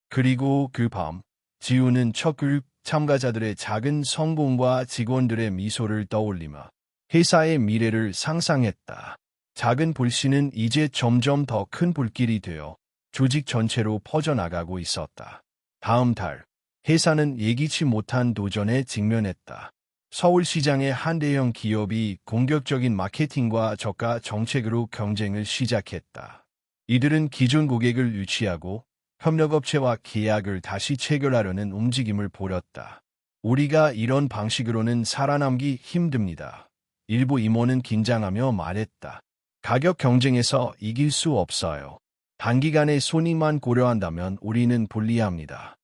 그리고 그 밤, 지우는 첫 교육 참가자들의 작은 성공과 직원들의 미소를 떠올리며 회사의 미래를 상상했다. 작은 불씨는 이제 점점 더 큰 불길이 되어 조직 전체로 퍼져나가고 있었다. 다음 달, 회사는 예기치 못한 도전에 직면했다. 서울시장의 한 대형 기업이 공격적인 마케팅과 저가 정책으로 경쟁을 시작했다. 이들은 기존 고객을 유치하고 협력업체와 계약을 다시 체결하려는 움직임을 보였다. 우리가 이런 방식으로는 살아남기 힘듭니다. 일부 임원은 긴장하며 말했다. 가격 경쟁에서 이길 수 없어요. 단기간에 손익만 고려한다면 우리는 불리합니다.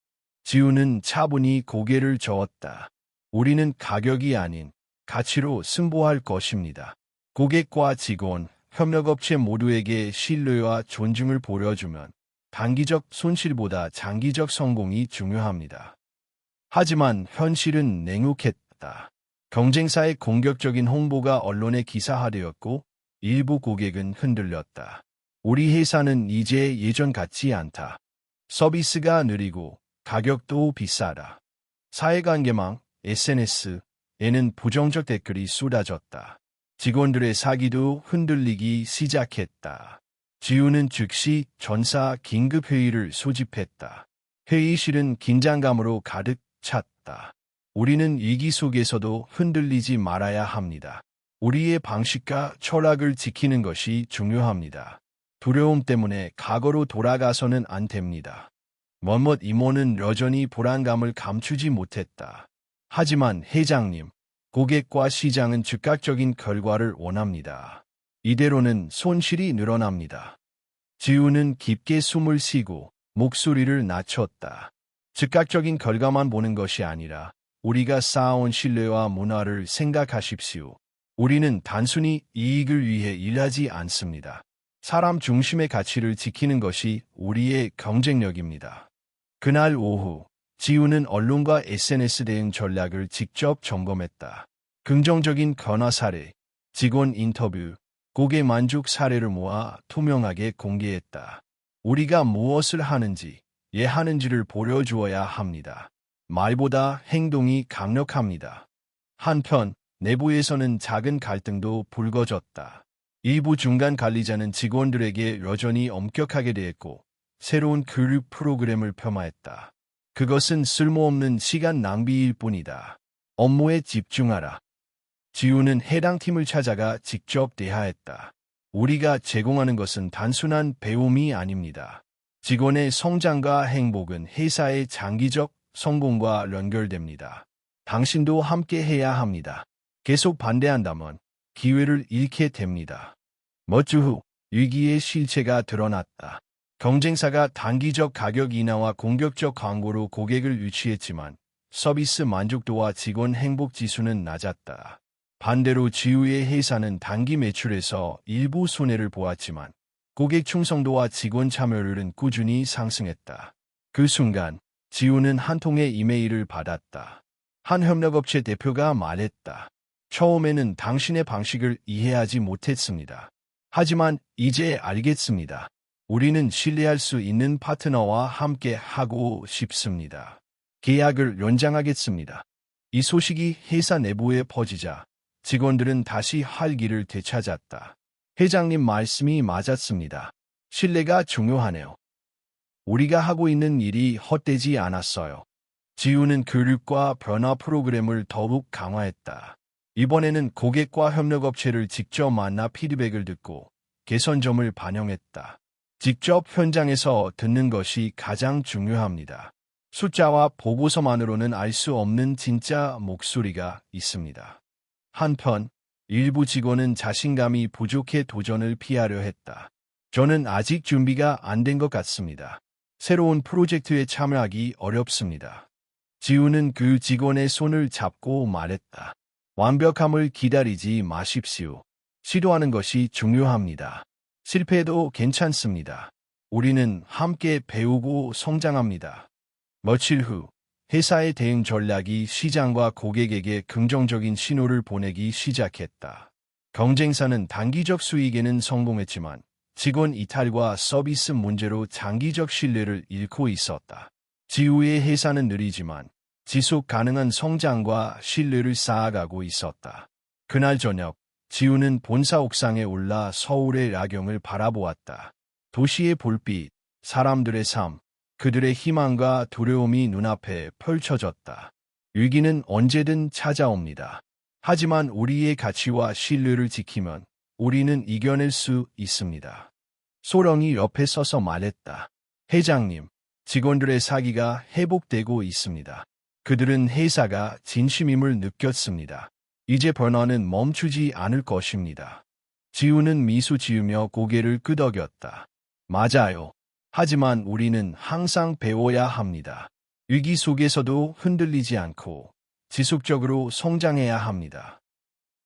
지우는 차분히 고개를 저었다. 우리는 가격이 아닌 가치로 승부할 것입니다. 고객과 직원, 협력업체 모두에게 신뢰와 존중을 보여주면 단기적 손실보다 장기적 성공이 중요합니다. 하지만 현실은 냉혹했다. 경쟁사의 공격적인 홍보가 언론에 기사화되었고 일부 고객은 흔들렸다. 우리 회사는 이제 예전 같지 않다. 서비스가 느리고 가격도 비싸다. 사회관계망, SNS에는 부정적 댓글이 쏟아졌다. 직원들의 사기도 흔들리기 시작했다. 지우는 즉시 전사 긴급회의를 소집했다. 회의실은 긴장감으로 가득 찼다. 우리는 위기 속에서도 흔들리지 말아야 합니다. 우리의 방식과 철학을 지키는 것이 중요합니다. 두려움 때문에 과거로 돌아가서는 안 됩니다. 몇몇 임원은 여전히 불안감을 감추지 못했다. 하지만 회장님, 고객과 시장은 즉각적인 결과를 원합니다. 이대로는 손실이 늘어납니다. 지우는 깊게 숨을 쉬고 목소리를 낮췄다. 즉각적인 결과만 보는 것이 아니라 우리가 쌓아온 신뢰와 문화를 생각하십시오. 우리는 단순히 이익을 위해 일하지 않습니다. 사람 중심의 가치를 지키는 것이 우리의 경쟁력입니다. 그날 오후, 지우는 언론과 SNS 대응 전략을 직접 점검했다. 긍정적인 변화 사례, 직원 인터뷰, 고객 만족 사례를 모아 투명하게 공개했다. 우리가 무엇을 하는지, 왜 하는지를 보여주어야 합니다. 말보다 행동이 강력합니다. 한편, 내부에서는 작은 갈등도 불거졌다. 일부 중간 관리자는 직원들에게 여전히 엄격하게 대했고 새로운 교육 프로그램을 폄하했다. 그것은 쓸모없는 시간 낭비일 뿐이다. 업무에 집중하라. 지우는 해당 팀을 찾아가 직접 대화했다. 우리가 제공하는 것은 단순한 배움이 아닙니다. 직원의 성장과 행복은 회사의 장기적 성공과 연결됩니다. 당신도 함께 해야 합니다. 계속 반대한다면 기회를 잃게 됩니다. 몇 주 후 위기의 실체가 드러났다. 경쟁사가 단기적 가격 인하와 공격적 광고로 고객을 유치했지만 서비스 만족도와 직원 행복 지수는 낮았다. 반대로 지우의 회사는 단기 매출에서 일부 손해를 보았지만 고객 충성도와 직원 참여율은 꾸준히 상승했다. 그 순간 지우는 한 통의 이메일을 받았다. 한 협력업체 대표가 말했다. 처음에는 당신의 방식을 이해하지 못했습니다. 하지만 이제 알겠습니다. 우리는 신뢰할 수 있는 파트너와 함께 하고 싶습니다. 계약을 연장하겠습니다. 이 소식이 회사 내부에 퍼지자 직원들은 다시 활기를 되찾았다. 회장님 말씀이 맞았습니다. 신뢰가 중요하네요. 우리가 하고 있는 일이 헛되지 않았어요. 지우는 교육과 변화 프로그램을 더욱 강화했다. 이번에는 고객과 협력업체를 직접 만나 피드백을 듣고 개선점을 반영했다. 직접 현장에서 듣는 것이 가장 중요합니다. 숫자와 보고서만으로는 알 수 없는 진짜 목소리가 있습니다. 한편, 일부 직원은 자신감이 부족해 도전을 피하려 했다. 저는 아직 준비가 안 된 것 같습니다. 새로운 프로젝트에 참여하기 어렵습니다. 지우는 그 직원의 손을 잡고 말했다. 완벽함을 기다리지 마십시오. 시도하는 것이 중요합니다. 실패해도 괜찮습니다. 우리는 함께 배우고 성장합니다. 며칠 후 회사의 대응 전략이 시장과 고객에게 긍정적인 신호를 보내기 시작했다. 경쟁사는 단기적 수익에는 성공했지만 직원 이탈과 서비스 문제로 장기적 신뢰를 잃고 있었다. 지우의 회사는 느리지만 지속 가능한 성장과 신뢰를 쌓아가고 있었다. 그날 저녁, 지우는 본사 옥상에 올라 서울의 야경을 바라보았다. 도시의 볼빛, 사람들의 삶, 그들의 희망과 두려움이 눈앞에 펼쳐졌다. 위기는 언제든 찾아옵니다. 하지만 우리의 가치와 신뢰를 지키면 우리는 이겨낼 수 있습니다. 소령이 옆에 서서 말했다. 회장님, 직원들의 사기가 회복되고 있습니다. 그들은 회사가 진심임을 느꼈습니다. 이제 변화는 멈추지 않을 것입니다. 지우는 미소 지으며 고개를 끄덕였다. 맞아요. 하지만 우리는 항상 배워야 합니다. 위기 속에서도 흔들리지 않고 지속적으로 성장해야 합니다.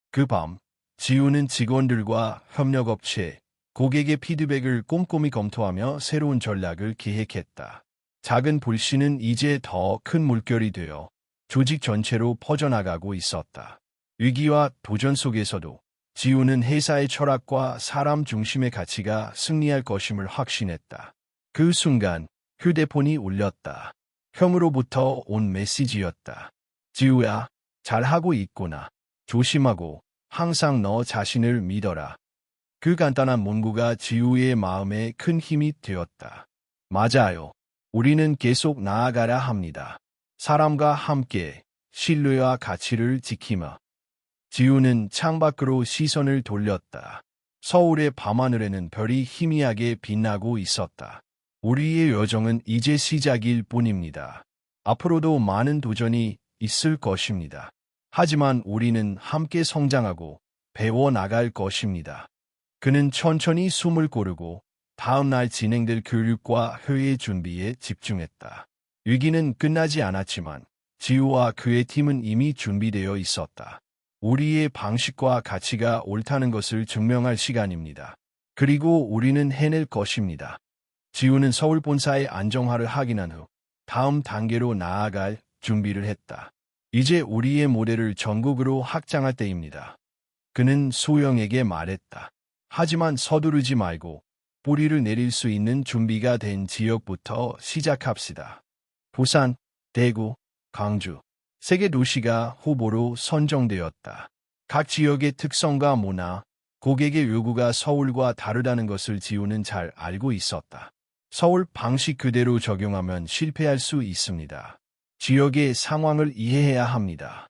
그 밤, 지우는 직원들과 협력업체, 고객의 피드백을 꼼꼼히 검토하며 새로운 전략을 기획했다. 작은 불씨는 이제 더 큰 물결이 되어 조직 전체로 퍼져나가고 있었다. 위기와 도전 속에서도 지우는 회사의 철학과 사람 중심의 가치가 승리할 것임을 확신했다. 그 순간 휴대폰이 울렸다. 형으로부터 온 메시지였다. 지우야, 잘하고 있구나. 조심하고 항상 너 자신을 믿어라. 그 간단한 문구가 지우의 마음에 큰 힘이 되었다. 맞아요. 우리는 계속 나아가야 합니다. 사람과 함께 신뢰와 가치를 지키며. 지우는 창밖으로 시선을 돌렸다. 서울의 밤하늘에는 별이 희미하게 빛나고 있었다. 우리의 여정은 이제 시작일 뿐입니다. 앞으로도 많은 도전이 있을 것입니다. 하지만 우리는 함께 성장하고 배워나갈 것입니다. 그는 천천히 숨을 고르고 다음 날 진행될 교육과 회의 준비에 집중했다. 위기는 끝나지 않았지만 지우와 그의 팀은 이미 준비되어 있었다. 우리의 방식과 가치가 옳다는 것을 증명할 시간입니다. 그리고 우리는 해낼 것입니다. 지우는 서울 본사의 안정화를 확인한 후 다음 단계로 나아갈 준비를 했다. 이제 우리의 모델을 전국으로 확장할 때입니다. 그는 소영에게 말했다. 하지만 서두르지 말고 뿌리를 내릴 수 있는 준비가 된 지역부터 시작합시다. 부산, 대구, 광주, 세 개 도시가 후보로 선정되었다. 각 지역의 특성과 문화, 고객의 요구가 서울과 다르다는 것을 지우는 잘 알고 있었다. 서울 방식 그대로 적용하면 실패할 수 있습니다. 지역의 상황을 이해해야 합니다.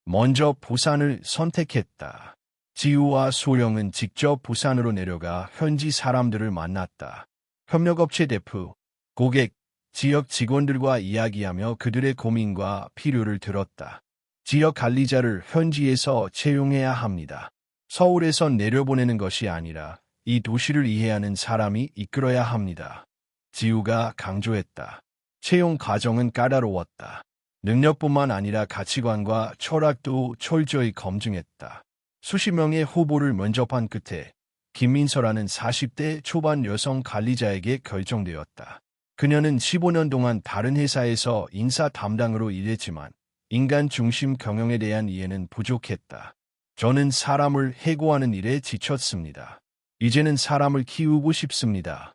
먼저 부산을 선택했다. 지우와 소령은 직접 부산으로 내려가 현지 사람들을 만났다. 협력업체 대표, 고객, 지역 직원들과 이야기하며 그들의 고민과 필요를 들었다. 지역 관리자를 현지에서 채용해야 합니다. 서울에서 내려보내는 것이 아니라 이 도시를 이해하는 사람이 이끌어야 합니다. 지우가 강조했다. 채용 과정은 까다로웠다. 능력뿐만 아니라 가치관과 철학도 철저히 검증했다. 수십 명의 후보를 면접한 끝에 김민서라는 40대 초반 여성 관리자에게 결정되었다. 그녀는 15년 동안 다른 회사에서 인사 담당으로 일했지만 인간 중심 경영에 대한 이해는 부족했다. 저는 사람을 해고하는 일에 지쳤습니다. 이제는 사람을 키우고 싶습니다.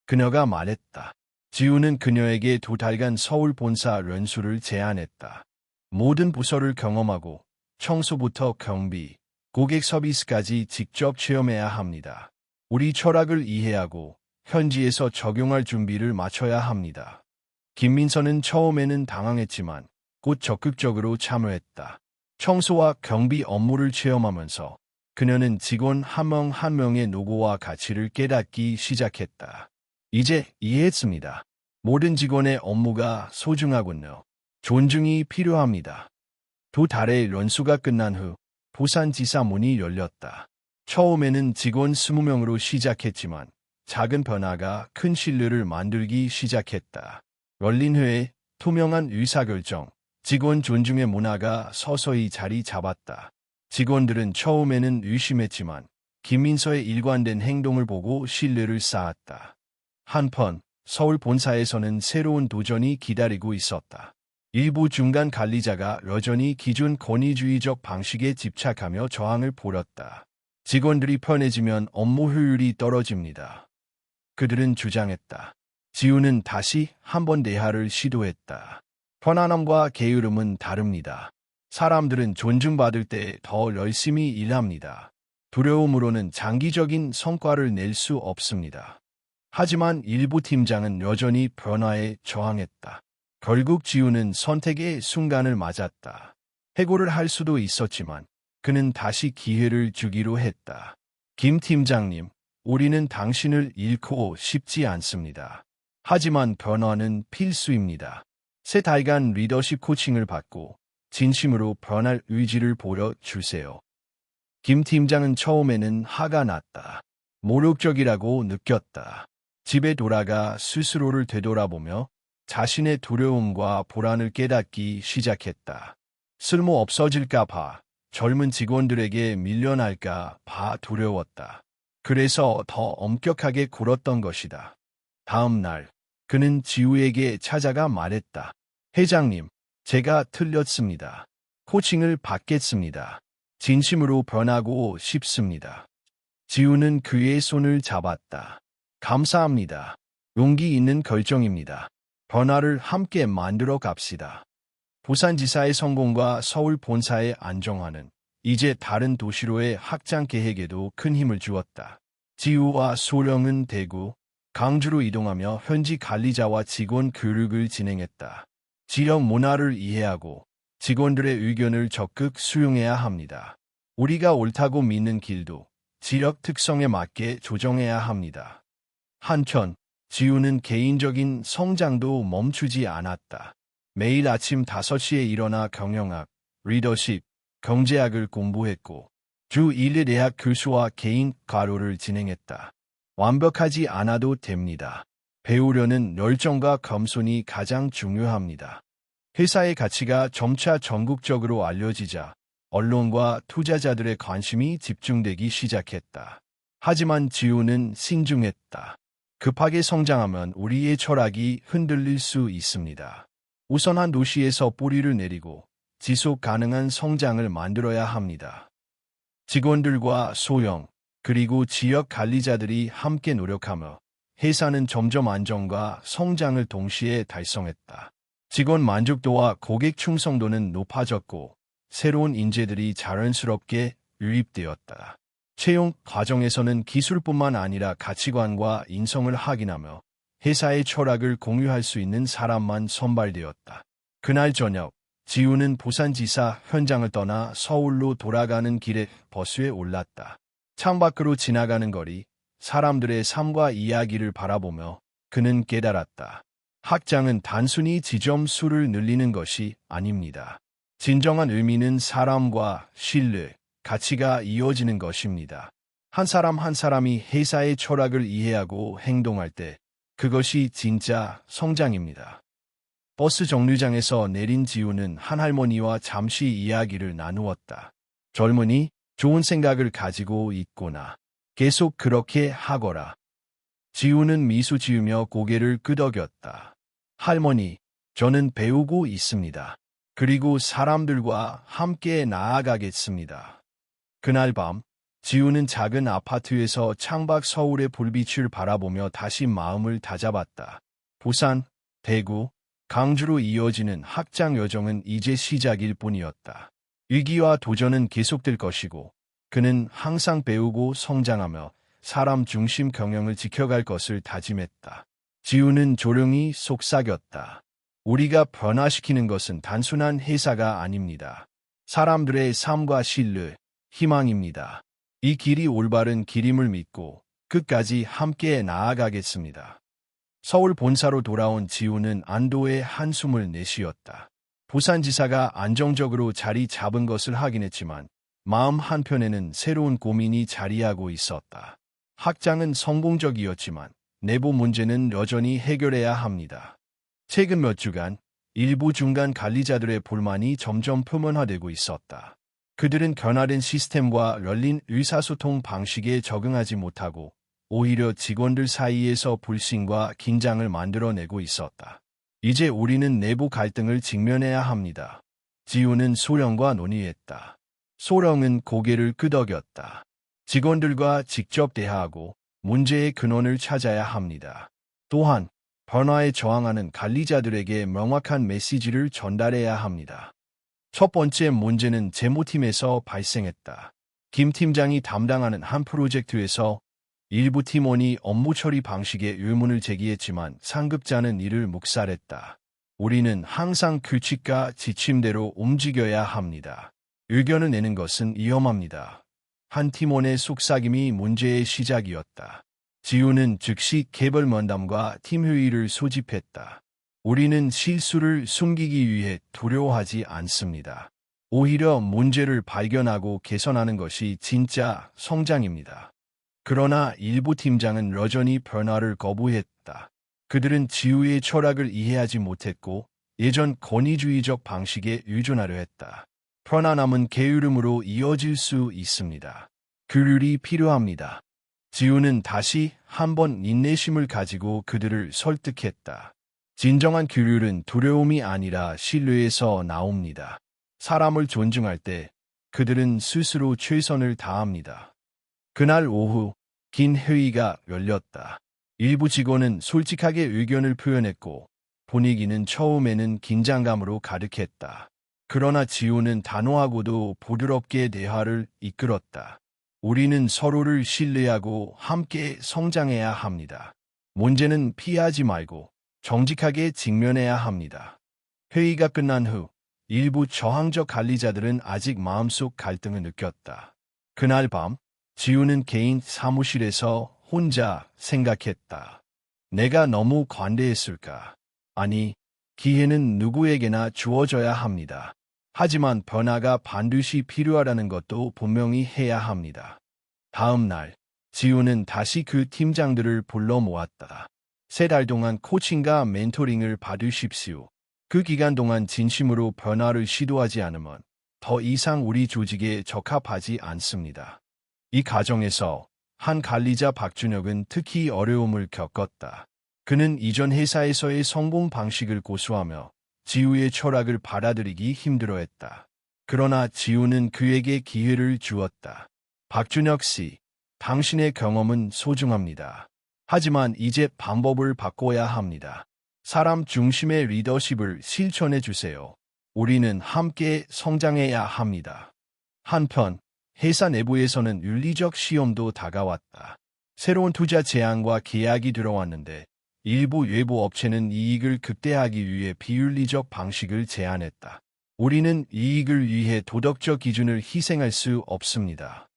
그녀가 말했다. 지우는 그녀에게 2달간 서울 본사 연수를 제안했다. 모든 부서를 경험하고 청소부터 경비, 고객 서비스까지 직접 체험해야 합니다. 우리 철학을 이해하고 현지에서 적용할 준비를 마쳐야 합니다. 김민서는 처음에는 당황했지만 곧 적극적으로 참여했다. 청소와 경비 업무를 체험하면서 그녀는 직원 한 명 한 명의 노고와 가치를 깨닫기 시작했다. 이제 이해했습니다. 모든 직원의 업무가 소중하군요. 존중이 필요합니다. 2달의 연수가 끝난 후 부산지사 문이 열렸다. 처음에는 직원 20명으로 시작했지만 작은 변화가 큰 신뢰를 만들기 시작했다. 열린 회의, 투명한 의사결정, 직원 존중의 문화가 서서히 자리 잡았다. 직원들은 처음에는 의심했지만 김민서의 일관된 행동을 보고 신뢰를 쌓았다. 한편 서울 본사에서는 새로운 도전이 기다리고 있었다. 일부 중간 관리자가 여전히 기존 권위주의적 방식에 집착하며 저항을 벌였다. 직원들이 편해지면 업무 효율이 떨어집니다. 그들은 주장했다. 지우는 다시 한번 내하를 시도했다. 편안함과 게으름은 다릅니다. 사람들은 존중받을 때 더 열심히 일합니다. 두려움으로는 장기적인 성과를 낼 수 없습니다. 하지만 일부 팀장은 여전히 변화에 저항했다. 결국 지우는 선택의 순간을 맞았다. 해고를 할 수도 있었지만 그는 다시 기회를 주기로 했다. 김 팀장님, 우리는 당신을 잃고 싶지 않습니다. 하지만 변화는 필수입니다. 세 달간 리더십 코칭을 받고 진심으로 변할 의지를 보여주세요. 김 팀장은 처음에는 화가 났다. 모욕적이라고 느꼈다. 집에 돌아가 스스로를 되돌아보며 자신의 두려움과 불안을 깨닫기 시작했다. 쓸모 없어질까 봐, 젊은 직원들에게 밀려날까 봐 두려웠다. 그래서 더 엄격하게 굴었던 것이다. 다음 날, 그는 지우에게 찾아가 말했다. 회장님, 제가 틀렸습니다. 코칭을 받겠습니다. 진심으로 변하고 싶습니다. 지우는 그의 손을 잡았다. 감사합니다. 용기 있는 결정입니다. 변화를 함께 만들어 갑시다. 부산지사의 성공과 서울 본사의 안정화는 이제 다른 도시로의 확장 계획에도 큰 힘을 주었다. 지우와 소령은 대구, 강주로 이동하며 현지 관리자와 직원 교육을 진행했다. 지역 문화를 이해하고 직원들의 의견을 적극 수용해야 합니다. 우리가 옳다고 믿는 길도 지역 특성에 맞게 조정해야 합니다. 한편, 지우는 개인적인 성장도 멈추지 않았다. 매일 아침 5시에 일어나 경영학, 리더십, 경제학을 공부했고 주 1회 대학 교수와 개인 과로를 진행했다. 완벽하지 않아도 됩니다. 배우려는 열정과 겸손이 가장 중요합니다. 회사의 가치가 점차 전국적으로 알려지자 언론과 투자자들의 관심이 집중되기 시작했다. 하지만 지우는 신중했다. 급하게 성장하면 우리의 철학이 흔들릴 수 있습니다. 우선 한 도시에서 뿌리를 내리고 지속 가능한 성장을 만들어야 합니다. 직원들과 소형, 그리고 지역 관리자들이 함께 노력하며 회사는 점점 안정과 성장을 동시에 달성했다. 직원 만족도와 고객 충성도는 높아졌고 새로운 인재들이 자연스럽게 유입되었다. 채용 과정에서는 기술뿐만 아니라 가치관과 인성을 확인하며 회사의 철학을 공유할 수 있는 사람만 선발되었다. 그날 저녁, 지우는 부산지사 현장을 떠나 서울로 돌아가는 길에 버스에 올랐다. 창밖으로 지나가는 거리, 사람들의 삶과 이야기를 바라보며 그는 깨달았다. 확장은 단순히 지점 수를 늘리는 것이 아닙니다. 진정한 의미는 사람과 신뢰, 가치가 이어지는 것입니다. 한 사람 한 사람이 회사의 철학을 이해하고 행동할 때 그것이 진짜 성장입니다. 버스 정류장에서 내린 지우는 한 할머니와 잠시 이야기를 나누었다. 젊은이, 좋은 생각을 가지고 있구나. 계속 그렇게 하거라. 지우는 미소 지으며 고개를 끄덕였다. 할머니, 저는 배우고 있습니다. 그리고 사람들과 함께 나아가겠습니다. 그날 밤, 지우는 작은 아파트에서 창밖 서울의 불빛을 바라보며 다시 마음을 다잡았다. 부산, 대구, 강주로 이어지는 확장 여정은 이제 시작일 뿐이었다. 위기와 도전은 계속될 것이고 그는 항상 배우고 성장하며 사람 중심 경영을 지켜갈 것을 다짐했다. 지우는 조용히 속삭였다. 우리가 변화시키는 것은 단순한 회사가 아닙니다. 사람들의 삶과 신뢰, 희망입니다. 이 길이 올바른 길임을 믿고 끝까지 함께 나아가겠습니다. 서울 본사로 돌아온 지우는 안도의 한숨을 내쉬었다. 부산지사가 안정적으로 자리 잡은 것을 확인했지만 마음 한편에는 새로운 고민이 자리하고 있었다. 확장은 성공적이었지만 내부 문제는 여전히 해결해야 합니다. 최근 몇 주간 일부 중간 관리자들의 불만이 점점 표면화되고 있었다. 그들은 변화된 시스템과 열린 의사소통 방식에 적응하지 못하고 오히려 직원들 사이에서 불신과 긴장을 만들어내고 있었다. 이제 우리는 내부 갈등을 직면해야 합니다. 지우는 소령과 논의했다. 소령은 고개를 끄덕였다. 직원들과 직접 대화하고 문제의 근원을 찾아야 합니다. 또한 변화에 저항하는 관리자들에게 명확한 메시지를 전달해야 합니다. 첫 번째 문제는 재무팀에서 발생했다. 김 팀장이 담당하는 한 프로젝트에서 일부 팀원이 업무 처리 방식에 의문을 제기했지만 상급자는 이를 묵살했다. 우리는 항상 규칙과 지침대로 움직여야 합니다. 의견을 내는 것은 위험합니다. 한 팀원의 속삭임이 문제의 시작이었다. 지우는 즉시 개별 면담과 팀회의를 소집했다. 우리는 실수를 숨기기 위해 두려워하지 않습니다. 오히려 문제를 발견하고 개선하는 것이 진짜 성장입니다. 그러나 일부 팀장은 여전히 변화를 거부했다. 그들은 지우의 철학을 이해하지 못했고 예전 권위주의적 방식에 의존하려 했다. 편안함은 게으름으로 이어질 수 있습니다. 규율이 필요합니다. 지우는 다시 한번 인내심을 가지고 그들을 설득했다. 진정한 규율은 두려움이 아니라 신뢰에서 나옵니다. 사람을 존중할 때 그들은 스스로 최선을 다합니다. 그날 오후 긴 회의가 열렸다. 일부 직원은 솔직하게 의견을 표현했고 분위기는 처음에는 긴장감으로 가득했다. 그러나 지우는 단호하고도 부드럽게 대화를 이끌었다. 우리는 서로를 신뢰하고 함께 성장해야 합니다. 문제는 피하지 말고 정직하게 직면해야 합니다. 회의가 끝난 후 일부 저항적 관리자들은 아직 마음속 갈등을 느꼈다. 그날 밤 지우는 개인 사무실에서 혼자 생각했다. 내가 너무 관대했을까? 아니, 기회는 누구에게나 주어져야 합니다. 하지만 변화가 반드시 필요하다는 것도 분명히 해야 합니다. 다음 날, 지우는 다시 그 팀장들을 불러 모았다. 3달 동안 코칭과 멘토링을 받으십시오. 그 기간 동안 진심으로 변화를 시도하지 않으면 더 이상 우리 조직에 적합하지 않습니다. 이 과정에서 한 관리자 박준혁은 특히 어려움을 겪었다. 그는 이전 회사에서의 성공 방식을 고수하며 지우의 철학을 받아들이기 힘들어했다. 그러나 지우는 그에게 기회를 주었다. 박준혁 씨, 당신의 경험은 소중합니다. 하지만 이제 방법을 바꿔야 합니다. 사람 중심의 리더십을 실천해 주세요. 우리는 함께 성장해야 합니다. 한편, 회사 내부에서는 윤리적 시험도 다가왔다. 새로운 투자 제안과 계약이 들어왔는데 일부 외부 업체는 이익을 극대화하기 위해 비윤리적 방식을 제안했다. 우리는 이익을 위해 도덕적 기준을 희생할 수 없습니다.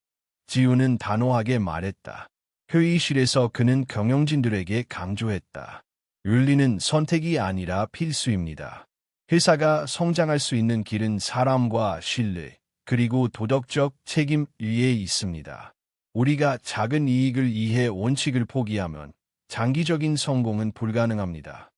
지우는 단호하게 말했다. 회의실에서 그는 경영진들에게 강조했다. 윤리는 선택이 아니라 필수입니다. 회사가 성장할 수 있는 길은 사람과 신뢰, 그리고 도덕적 책임 위에 있습니다. 우리가 작은 이익을 위해 원칙을 포기하면 장기적인 성공은 불가능합니다.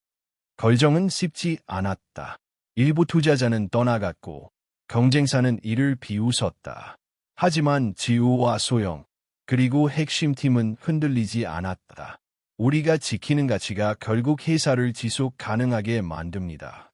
결정은 쉽지 않았다. 일부 투자자는 떠나갔고 경쟁사는 이를 비웃었다. 하지만 지우와 소영, 그리고 핵심 팀은 흔들리지 않았다. 우리가 지키는 가치가 결국 회사를 지속 가능하게 만듭니다.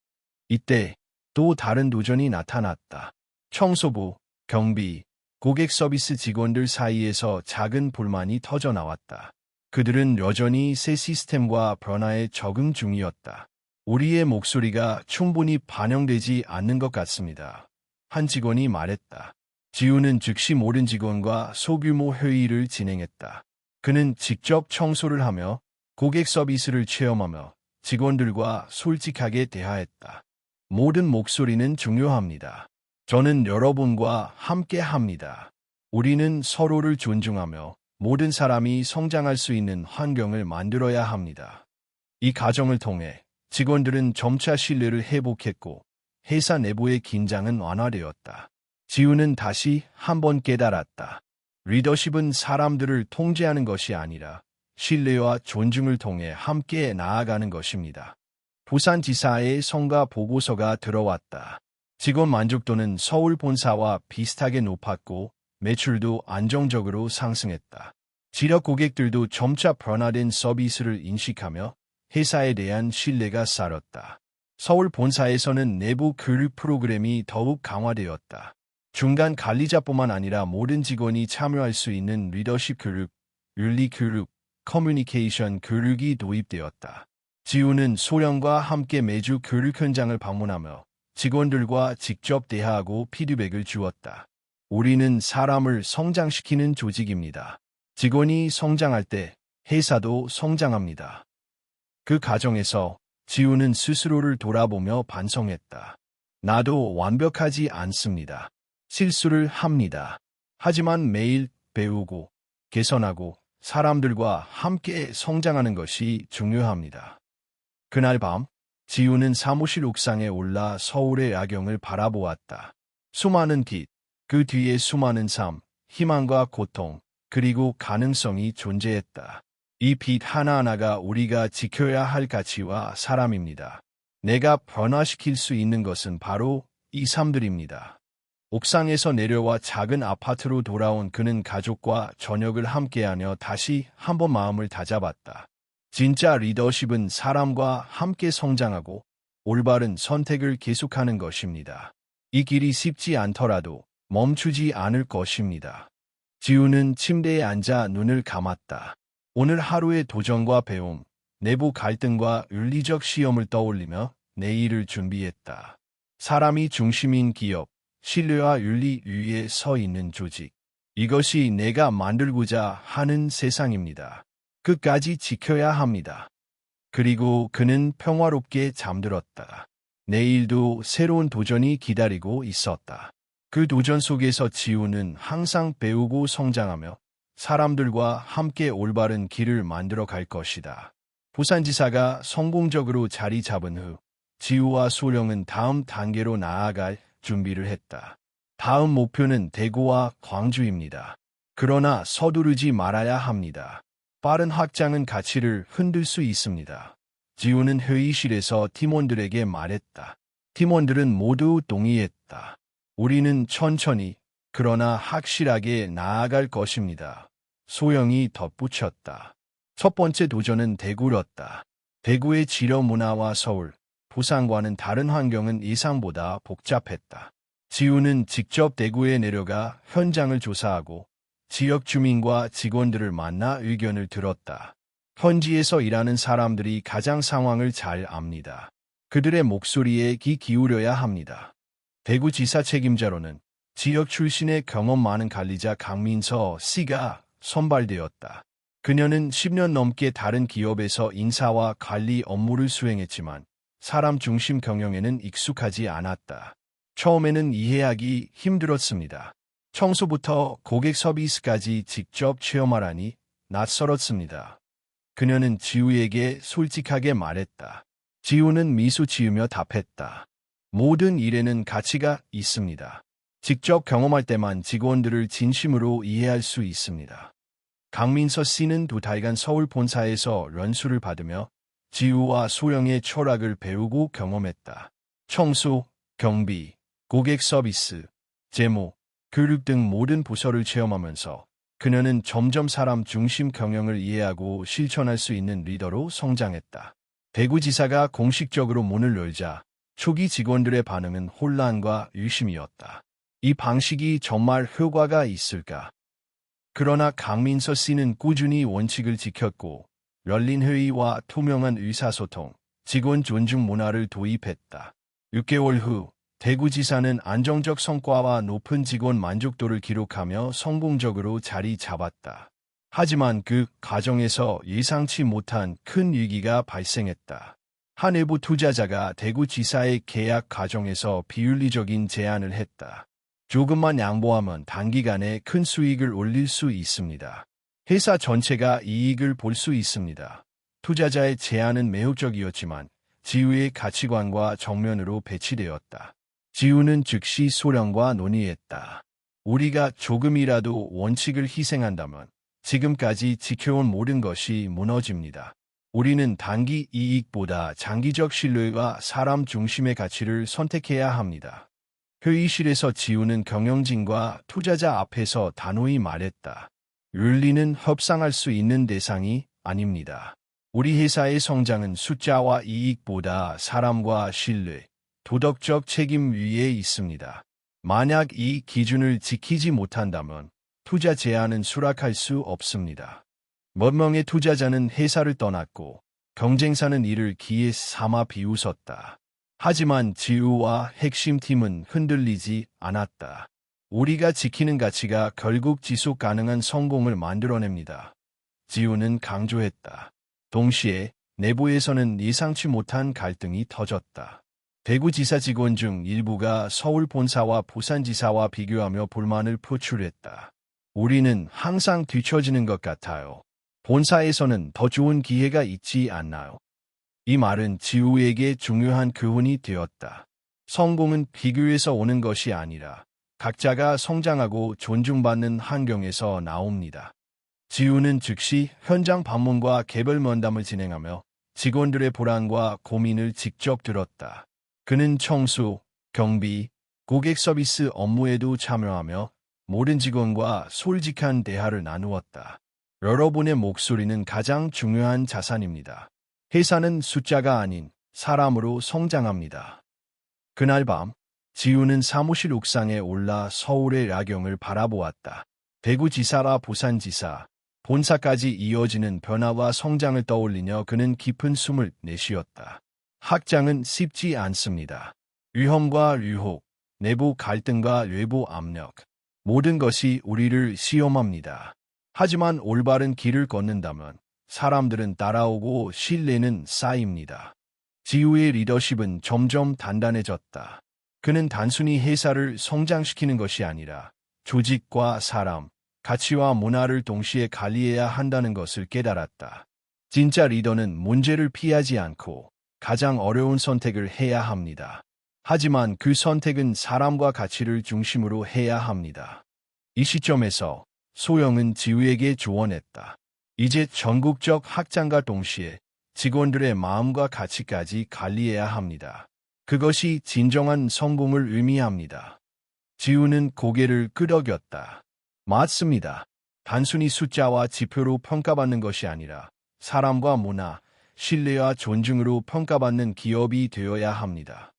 이때 또 다른 도전이 나타났다. 청소부, 경비, 고객 서비스 직원들 사이에서 작은 불만이 터져 나왔다. 그들은 여전히 새 시스템과 변화에 적응 중이었다. 우리의 목소리가 충분히 반영되지 않는 것 같습니다. 한 직원이 말했다. 지우는 즉시 모든 직원과 소규모 회의를 진행했다. 그는 직접 청소를 하며 고객 서비스를 체험하며 직원들과 솔직하게 대화했다. 모든 목소리는 중요합니다. 저는 여러분과 함께 합니다. 우리는 서로를 존중하며 모든 사람이 성장할 수 있는 환경을 만들어야 합니다. 이 과정을 통해 직원들은 점차 신뢰를 회복했고 회사 내부의 긴장은 완화되었다. 지우는 다시 한번 깨달았다. 리더십은 사람들을 통제하는 것이 아니라 신뢰와 존중을 통해 함께 나아가는 것입니다. 부산지사의 성과 보고서가 들어왔다. 직원 만족도는 서울 본사와 비슷하게 높았고 매출도 안정적으로 상승했다. 지역 고객들도 점차 변화된 서비스를 인식하며 회사에 대한 신뢰가 쌓였다. 서울 본사에서는 내부 교육 프로그램이 더욱 강화되었다. 중간 관리자뿐만 아니라 모든 직원이 참여할 수 있는 리더십 교육, 윤리 교육, 커뮤니케이션 교육이 도입되었다. 지우는 소령과 함께 매주 교육 현장을 방문하며 직원들과 직접 대화하고 피드백을 주었다. 우리는 사람을 성장시키는 조직입니다. 직원이 성장할 때 회사도 성장합니다. 그 과정에서 지우는 스스로를 돌아보며 반성했다. 나도 완벽하지 않습니다. 실수를 합니다. 하지만 매일 배우고 개선하고 사람들과 함께 성장하는 것이 중요합니다. 그날 밤, 지우는 사무실 옥상에 올라 서울의 야경을 바라보았다. 수많은 빛, 그 뒤에 수많은 삶, 희망과 고통, 그리고 가능성이 존재했다. 이 빛 하나하나가 우리가 지켜야 할 가치와 사람입니다. 내가 변화시킬 수 있는 것은 바로 이 삶들입니다. 옥상에서 내려와 작은 아파트로 돌아온 그는 가족과 저녁을 함께하며 다시 한번 마음을 다잡았다. 진짜 리더십은 사람과 함께 성장하고 올바른 선택을 계속하는 것입니다. 이 길이 쉽지 않더라도 멈추지 않을 것입니다. 지우는 침대에 앉아 눈을 감았다. 오늘 하루의 도전과 배움, 내부 갈등과 윤리적 시험을 떠올리며 내일을 준비했다. 사람이 중심인 기업, 신뢰와 윤리 위에 서 있는 조직. 이것이 내가 만들고자 하는 세상입니다. 끝까지 지켜야 합니다. 그리고 그는 평화롭게 잠들었다. 내일도 새로운 도전이 기다리고 있었다. 그 도전 속에서 지우는 항상 배우고 성장하며 사람들과 함께 올바른 길을 만들어 갈 것이다. 부산지사가 성공적으로 자리 잡은 후 지우와 소령은 다음 단계로 나아갈 준비를 했다. 다음 목표는 대구와 광주입니다. 그러나 서두르지 말아야 합니다. 빠른 확장은 가치를 흔들 수 있습니다. 지우는 회의실에서 팀원들에게 말했다. 팀원들은 모두 동의했다. 우리는 천천히, 그러나 확실하게 나아갈 것입니다. 소영이 덧붙였다. 첫 번째 도전은 대구였다. 대구의 지려 문화와 서울, 부산과는 다른 환경은 예상보다 복잡했다. 지우는 직접 대구에 내려가 현장을 조사하고 지역 주민과 직원들을 만나 의견을 들었다. 현지에서 일하는 사람들이 가장 상황을 잘 압니다. 그들의 목소리에 귀 기울여야 합니다. 대구지사 책임자로는 지역 출신의 경험 많은 관리자 강민서 씨가 선발되었다. 그녀는 10년 넘게 다른 기업에서 인사와 관리 업무를 수행했지만 사람 중심 경영에는 익숙하지 않았다. 처음에는 이해하기 힘들었습니다. 청소부터 고객 서비스까지 직접 체험하라니 낯설었습니다. 그녀는 지우에게 솔직하게 말했다. 지우는 미소 지으며 답했다. 모든 일에는 가치가 있습니다. 직접 경험할 때만 직원들을 진심으로 이해할 수 있습니다. 강민서 씨는 2달간 서울 본사에서 연수를 받으며 지우와 소영의 철학을 배우고 경험했다. 청소, 경비, 고객 서비스, 재무, 교육 등 모든 부서를 체험하면서 그녀는 점점 사람 중심 경영을 이해하고 실천할 수 있는 리더로 성장했다. 대구지사가 공식적으로 문을 열자 초기 직원들의 반응은 혼란과 의심이었다. 이 방식이 정말 효과가 있을까? 그러나 강민서 씨는 꾸준히 원칙을 지켰고 열린 회의와 투명한 의사소통, 직원 존중 문화를 도입했다. 6개월 후 대구지사는 안정적 성과와 높은 직원 만족도를 기록하며 성공적으로 자리 잡았다. 하지만 그 과정에서 예상치 못한 큰 위기가 발생했다. 한 외부 투자자가 대구지사의 계약 과정에서 비윤리적인 제안을 했다. 조금만 양보하면 단기간에 큰 수익을 올릴 수 있습니다. 회사 전체가 이익을 볼 수 있습니다. 투자자의 제안은 매혹적이었지만 지우의 가치관과 정면으로 배치되었다. 지우는 즉시 소령과 논의했다. 우리가 조금이라도 원칙을 희생한다면 지금까지 지켜온 모든 것이 무너집니다. 우리는 단기 이익보다 장기적 신뢰와 사람 중심의 가치를 선택해야 합니다. 회의실에서 지우는 경영진과 투자자 앞에서 단호히 말했다. 윤리는 협상할 수 있는 대상이 아닙니다. 우리 회사의 성장은 숫자와 이익보다 사람과 신뢰, 도덕적 책임 위에 있습니다. 만약 이 기준을 지키지 못한다면 투자 제한은 수락할 수 없습니다. 몇 명의 투자자는 회사를 떠났고 경쟁사는 이를 기회 삼아 비웃었다. 하지만 지우와 핵심 팀은 흔들리지 않았다. 우리가 지키는 가치가 결국 지속 가능한 성공을 만들어냅니다. 지우는 강조했다. 동시에 내부에서는 예상치 못한 갈등이 터졌다. 대구지사 직원 중 일부가 서울 본사와 부산지사와 비교하며 불만을 표출했다. 우리는 항상 뒤처지는 것 같아요. 본사에서는 더 좋은 기회가 있지 않나요? 이 말은 지우에게 중요한 교훈이 되었다. 성공은 비교에서 오는 것이 아니라 각자가 성장하고 존중받는 환경에서 나옵니다. 지우는 즉시 현장 방문과 개별 면담을 진행하며 직원들의 불안과 고민을 직접 들었다. 그는 청소, 경비, 고객 서비스 업무에도 참여하며 모든 직원과 솔직한 대화를 나누었다. 여러분의 목소리는 가장 중요한 자산입니다. 회사는 숫자가 아닌 사람으로 성장합니다. 그날 밤, 지우는 사무실 옥상에 올라 서울의 야경을 바라보았다. 대구지사라 부산지사, 본사까지 이어지는 변화와 성장을 떠올리며 그는 깊은 숨을 내쉬었다. 확장은 쉽지 않습니다. 위험과 유혹, 내부 갈등과 외부 압력, 모든 것이 우리를 시험합니다. 하지만 올바른 길을 걷는다면 사람들은 따라오고 신뢰는 쌓입니다. 지우의 리더십은 점점 단단해졌다. 그는 단순히 회사를 성장시키는 것이 아니라 조직과 사람, 가치와 문화를 동시에 관리해야 한다는 것을 깨달았다. 진짜 리더는 문제를 피하지 않고 가장 어려운 선택을 해야 합니다. 하지만 그 선택은 사람과 가치를 중심으로 해야 합니다. 이 시점에서 소영은 지우에게 조언했다. 이제 전국적 확장과 동시에 직원들의 마음과 가치까지 관리해야 합니다. 그것이 진정한 성공을 의미합니다. 지우는 고개를 끄덕였다. 맞습니다. 단순히 숫자와 지표로 평가받는 것이 아니라 사람과 문화, 신뢰와 존중으로 평가받는 기업이 되어야 합니다.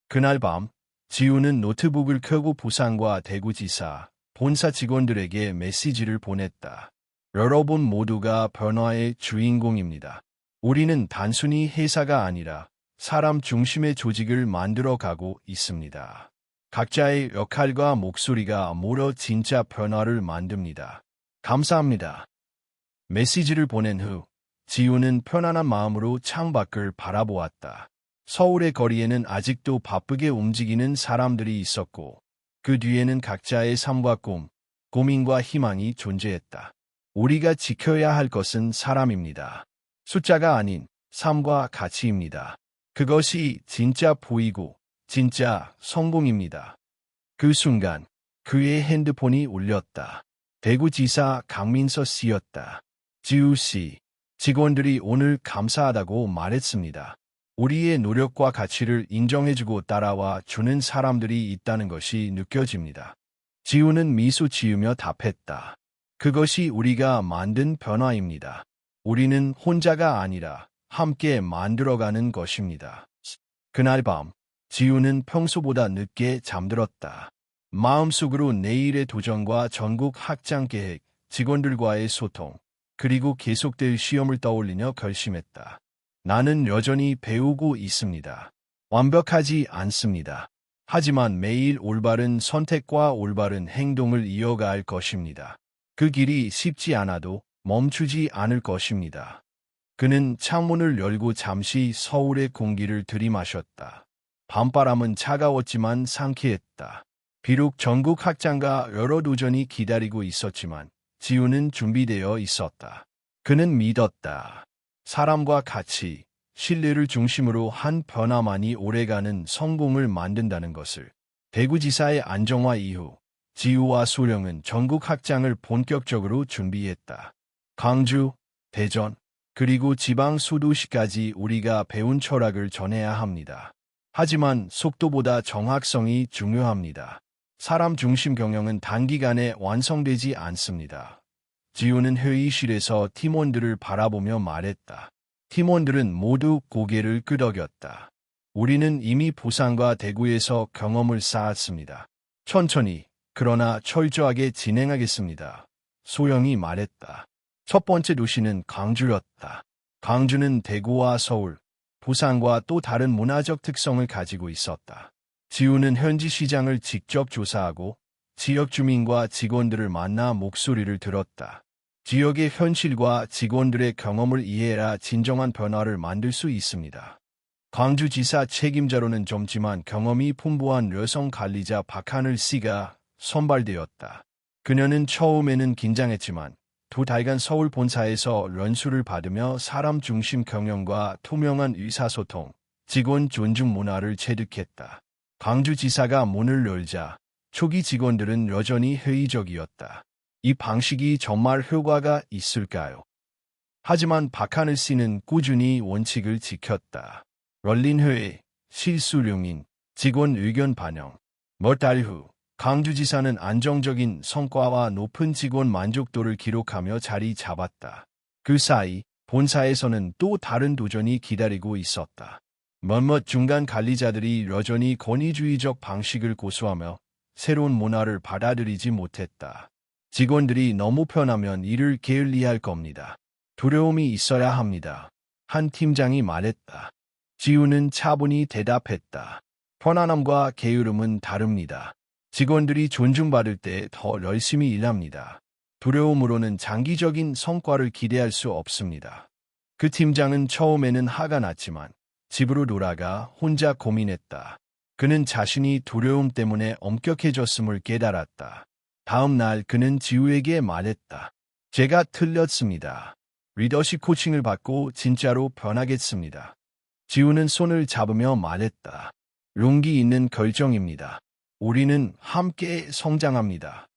그날 밤, 지우는 노트북을 켜고 부산과 대구지사, 본사 직원들에게 메시지를 보냈다. 여러분 모두가 변화의 주인공입니다. 우리는 단순히 회사가 아니라 사람 중심의 조직을 만들어가고 있습니다. 각자의 역할과 목소리가 모여 진짜 변화를 만듭니다. 감사합니다. 메시지를 보낸 후 지우는 편안한 마음으로 창밖을 바라보았다. 서울의 거리에는 아직도 바쁘게 움직이는 사람들이 있었고 그 뒤에는 각자의 삶과 꿈, 고민과 희망이 존재했다. 우리가 지켜야 할 것은 사람입니다. 숫자가 아닌 삶과 가치입니다. 그것이 진짜 보이고 진짜 성공입니다. 그 순간 그의 핸드폰이 울렸다. 대구지사 강민서 씨였다. 지우 씨, 직원들이 오늘 감사하다고 말했습니다. 우리의 노력과 가치를 인정해주고 따라와 주는 사람들이 있다는 것이 느껴집니다. 지우는 미소 지으며 답했다. 그것이 우리가 만든 변화입니다. 우리는 혼자가 아니라 함께 만들어가는 것입니다. 그날 밤, 지우는 평소보다 늦게 잠들었다. 마음속으로 내일의 도전과 전국 확장 계획, 직원들과의 소통, 그리고 계속될 시험을 떠올리며 결심했다. 나는 여전히 배우고 있습니다. 완벽하지 않습니다. 하지만 매일 올바른 선택과 올바른 행동을 이어갈 것입니다. 그 길이 쉽지 않아도 멈추지 않을 것입니다. 그는 창문을 열고 잠시 서울의 공기를 들이마셨다. 밤바람은 차가웠지만 상쾌했다. 비록 전국 확장과 여러 도전이 기다리고 있었지만 지우는 준비되어 있었다. 그는 믿었다. 사람과 가치, 신뢰를 중심으로 한 변화만이 오래가는 성공을 만든다는 것을. 대구지사의 안정화 이후 지우와 소령은 전국 확장을 본격적으로 준비했다. 광주, 대전, 그리고 지방 수도시까지 우리가 배운 철학을 전해야 합니다. 하지만 속도보다 정확성이 중요합니다. 사람 중심 경영은 단기간에 완성되지 않습니다. 지우는 회의실에서 팀원들을 바라보며 말했다. 팀원들은 모두 고개를 끄덕였다. 우리는 이미 부산과 대구에서 경험을 쌓았습니다. 천천히, 그러나 철저하게 진행하겠습니다. 소영이 말했다. 첫 번째 도시는 광주였다. 광주는 대구와 서울, 부산과 또 다른 문화적 특성을 가지고 있었다. 지우는 현지 시장을 직접 조사하고 지역 주민과 직원들을 만나 목소리를 들었다. 지역의 현실과 직원들의 경험을 이해해야 진정한 변화를 만들 수 있습니다. 광주지사 책임자로는 젊지만 경험이 풍부한 여성 관리자 박하늘 씨가 선발되었다. 그녀는 처음에는 긴장했지만 2달간 서울 본사에서 연수를 받으며 사람 중심 경영과 투명한 의사소통, 직원 존중 문화를 체득했다. 광주지사가 문을 열자 초기 직원들은 여전히 회의적이었다. 이 방식이 정말 효과가 있을까요? 하지만 박하늘 씨는 꾸준히 원칙을 지켰다. 열린 회의, 실수 용인, 직원 의견 반영. 몇 달 후, 광주지사는 안정적인 성과와 높은 직원 만족도를 기록하며 자리 잡았다. 그 사이 본사에서는 또 다른 도전이 기다리고 있었다. 몇몇 중간 관리자들이 여전히 권위주의적 방식을 고수하며 새로운 문화를 받아들이지 못했다. 직원들이 너무 편하면 일을 게을리할 겁니다. 두려움이 있어야 합니다. 한 팀장이 말했다. 지우는 차분히 대답했다. 편안함과 게으름은 다릅니다. 직원들이 존중받을 때 더 열심히 일합니다. 두려움으로는 장기적인 성과를 기대할 수 없습니다. 그 팀장은 처음에는 화가 났지만 집으로 돌아가 혼자 고민했다. 그는 자신이 두려움 때문에 엄격해졌음을 깨달았다. 다음 날 그는 지우에게 말했다. 제가 틀렸습니다. 리더십 코칭을 받고 진짜로 변하겠습니다. 지우는 손을 잡으며 말했다. 용기 있는 결정입니다. 우리는 함께 성장합니다.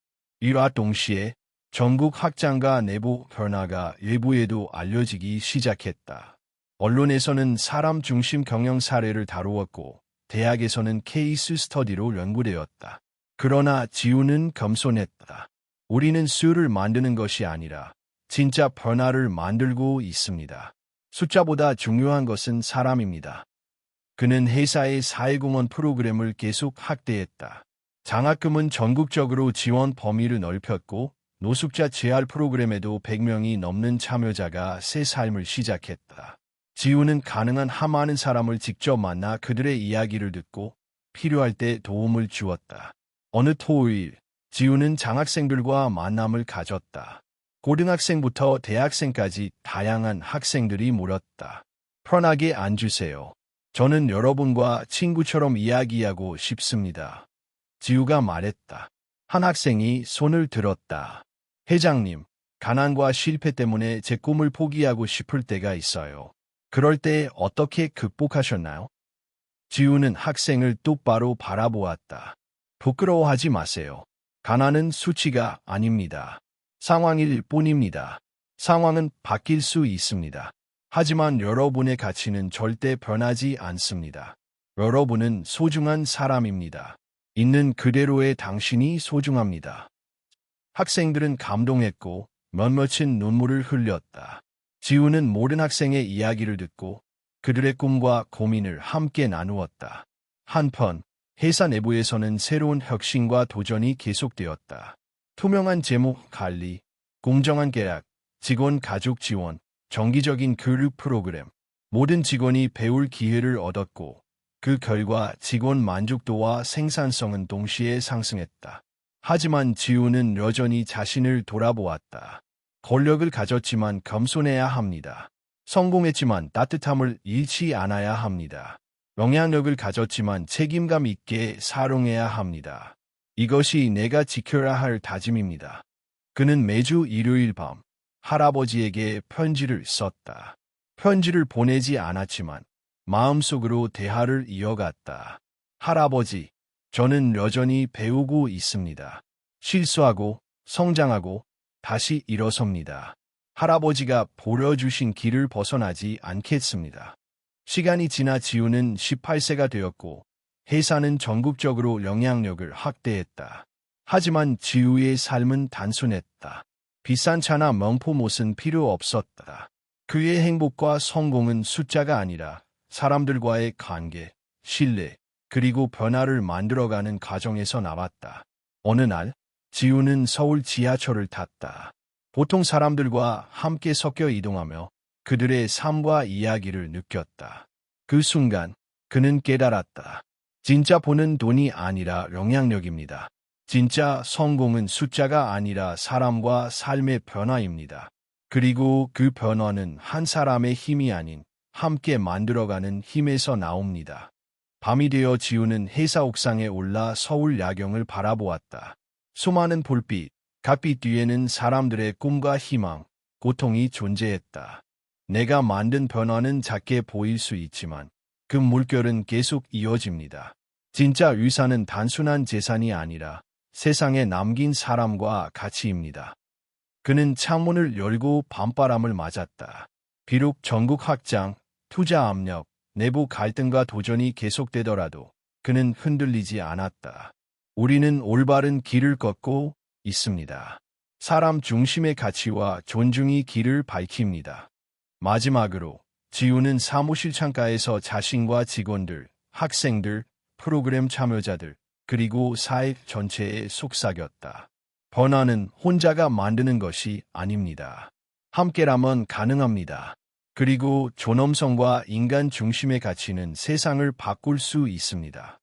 이와 동시에 전국 확장과 내부 변화가 외부에도 알려지기 시작했다. 언론에서는 사람 중심 경영 사례를 다루었고 대학에서는 케이스 스터디로 연구되었다. 그러나 지우는 겸손했다. 우리는 수를 만드는 것이 아니라 진짜 변화를 만들고 있습니다. 숫자보다 중요한 것은 사람입니다. 그는 회사의 사회공헌 프로그램을 계속 확대했다. 장학금은 전국적으로 지원 범위를 넓혔고 노숙자 재활 프로그램에도 100명이 넘는 참여자가 새 삶을 시작했다. 지우는 가능한 한 많은 사람을 직접 만나 그들의 이야기를 듣고 필요할 때 도움을 주었다. 어느 토요일, 지우는 장학생들과 만남을 가졌다. 고등학생부터 대학생까지 다양한 학생들이 물었다. 편하게 앉으세요. 저는 여러분과 친구처럼 이야기하고 싶습니다. 지우가 말했다. 한 학생이 손을 들었다. 회장님, 가난과 실패 때문에 제 꿈을 포기하고 싶을 때가 있어요. 그럴 때 어떻게 극복하셨나요? 지우는 학생을 똑바로 바라보았다. 부끄러워하지 마세요. 가난은 수치가 아닙니다. 상황일 뿐입니다. 상황은 바뀔 수 있습니다. 하지만 여러분의 가치는 절대 변하지 않습니다. 여러분은 소중한 사람입니다. 있는 그대로의 당신이 소중합니다. 학생들은 감동했고 몇몇은 눈물을 흘렸다. 지우는 모든 학생의 이야기를 듣고 그들의 꿈과 고민을 함께 나누었다. 한편 회사 내부에서는 새로운 혁신과 도전이 계속되었다. 투명한 재무 관리, 공정한 계약, 직원 가족 지원, 정기적인 교육 프로그램, 모든 직원이 배울 기회를 얻었고 그 결과 직원 만족도와 생산성은 동시에 상승했다. 하지만 지우는 여전히 자신을 돌아보았다. 권력을 가졌지만 겸손해야 합니다. 성공했지만 따뜻함을 잃지 않아야 합니다. 영향력을 가졌지만 책임감 있게 사용해야 합니다. 이것이 내가 지켜야 할 다짐입니다. 그는 매주 일요일 밤 할아버지에게 편지를 썼다. 편지를 보내지 않았지만 마음속으로 대화를 이어갔다. 할아버지, 저는 여전히 배우고 있습니다. 실수하고 성장하고 다시 일어섭니다. 할아버지가 보여주신 길을 벗어나지 않겠습니다. 시간이 지나 지우는 18세가 되었고 회사는 전국적으로 영향력을 확대했다. 하지만 지우의 삶은 단순했다. 비싼 차나 명품 옷은 필요 없었다. 그의 행복과 성공은 숫자가 아니라 사람들과의 관계, 신뢰, 그리고 변화를 만들어가는 과정에서 나왔다. 어느 날, 지우는 서울 지하철을 탔다. 보통 사람들과 함께 섞여 이동하며 그들의 삶과 이야기를 느꼈다. 그 순간, 그는 깨달았다. 진짜 보는 돈이 아니라 영향력입니다. 진짜 성공은 숫자가 아니라 사람과 삶의 변화입니다. 그리고 그 변화는 한 사람의 힘이 아닌 함께 만들어가는 힘에서 나옵니다. 밤이 되어 지우는 회사 옥상에 올라 서울 야경을 바라보았다. 수많은 불빛, 갓빛 뒤에는 사람들의 꿈과 희망, 고통이 존재했다. 내가 만든 변화는 작게 보일 수 있지만 그 물결은 계속 이어집니다. 진짜 위산은 단순한 재산이 아니라 세상에 남긴 사람과 가치입니다. 그는 창문을 열고 밤바람을 맞았다. 비록 전국 확장, 투자 압력, 내부 갈등과 도전이 계속되더라도 그는 흔들리지 않았다. 우리는 올바른 길을 걷고 있습니다. 사람 중심의 가치와 존중이 길을 밝힙니다. 마지막으로 지우는 사무실 창가에서 자신과 직원들, 학생들, 프로그램 참여자들, 그리고 사회 전체에 속삭였다. 변화는 혼자가 만드는 것이 아닙니다. 함께라면 가능합니다. 그리고 존엄성과 인간 중심의 가치는 세상을 바꿀 수 있습니다.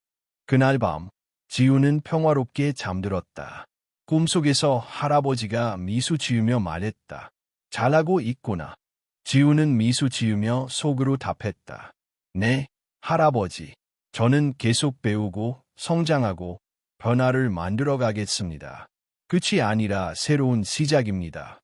그날 밤, 지우는 평화롭게 잠들었다. 꿈속에서 할아버지가 미소 지으며 말했다. 잘하고 있구나. 지우는 미소 지으며 속으로 답했다. 네, 할아버지. 저는 계속 배우고 성장하고 변화를 만들어 가겠습니다. 끝이 아니라 새로운 시작입니다.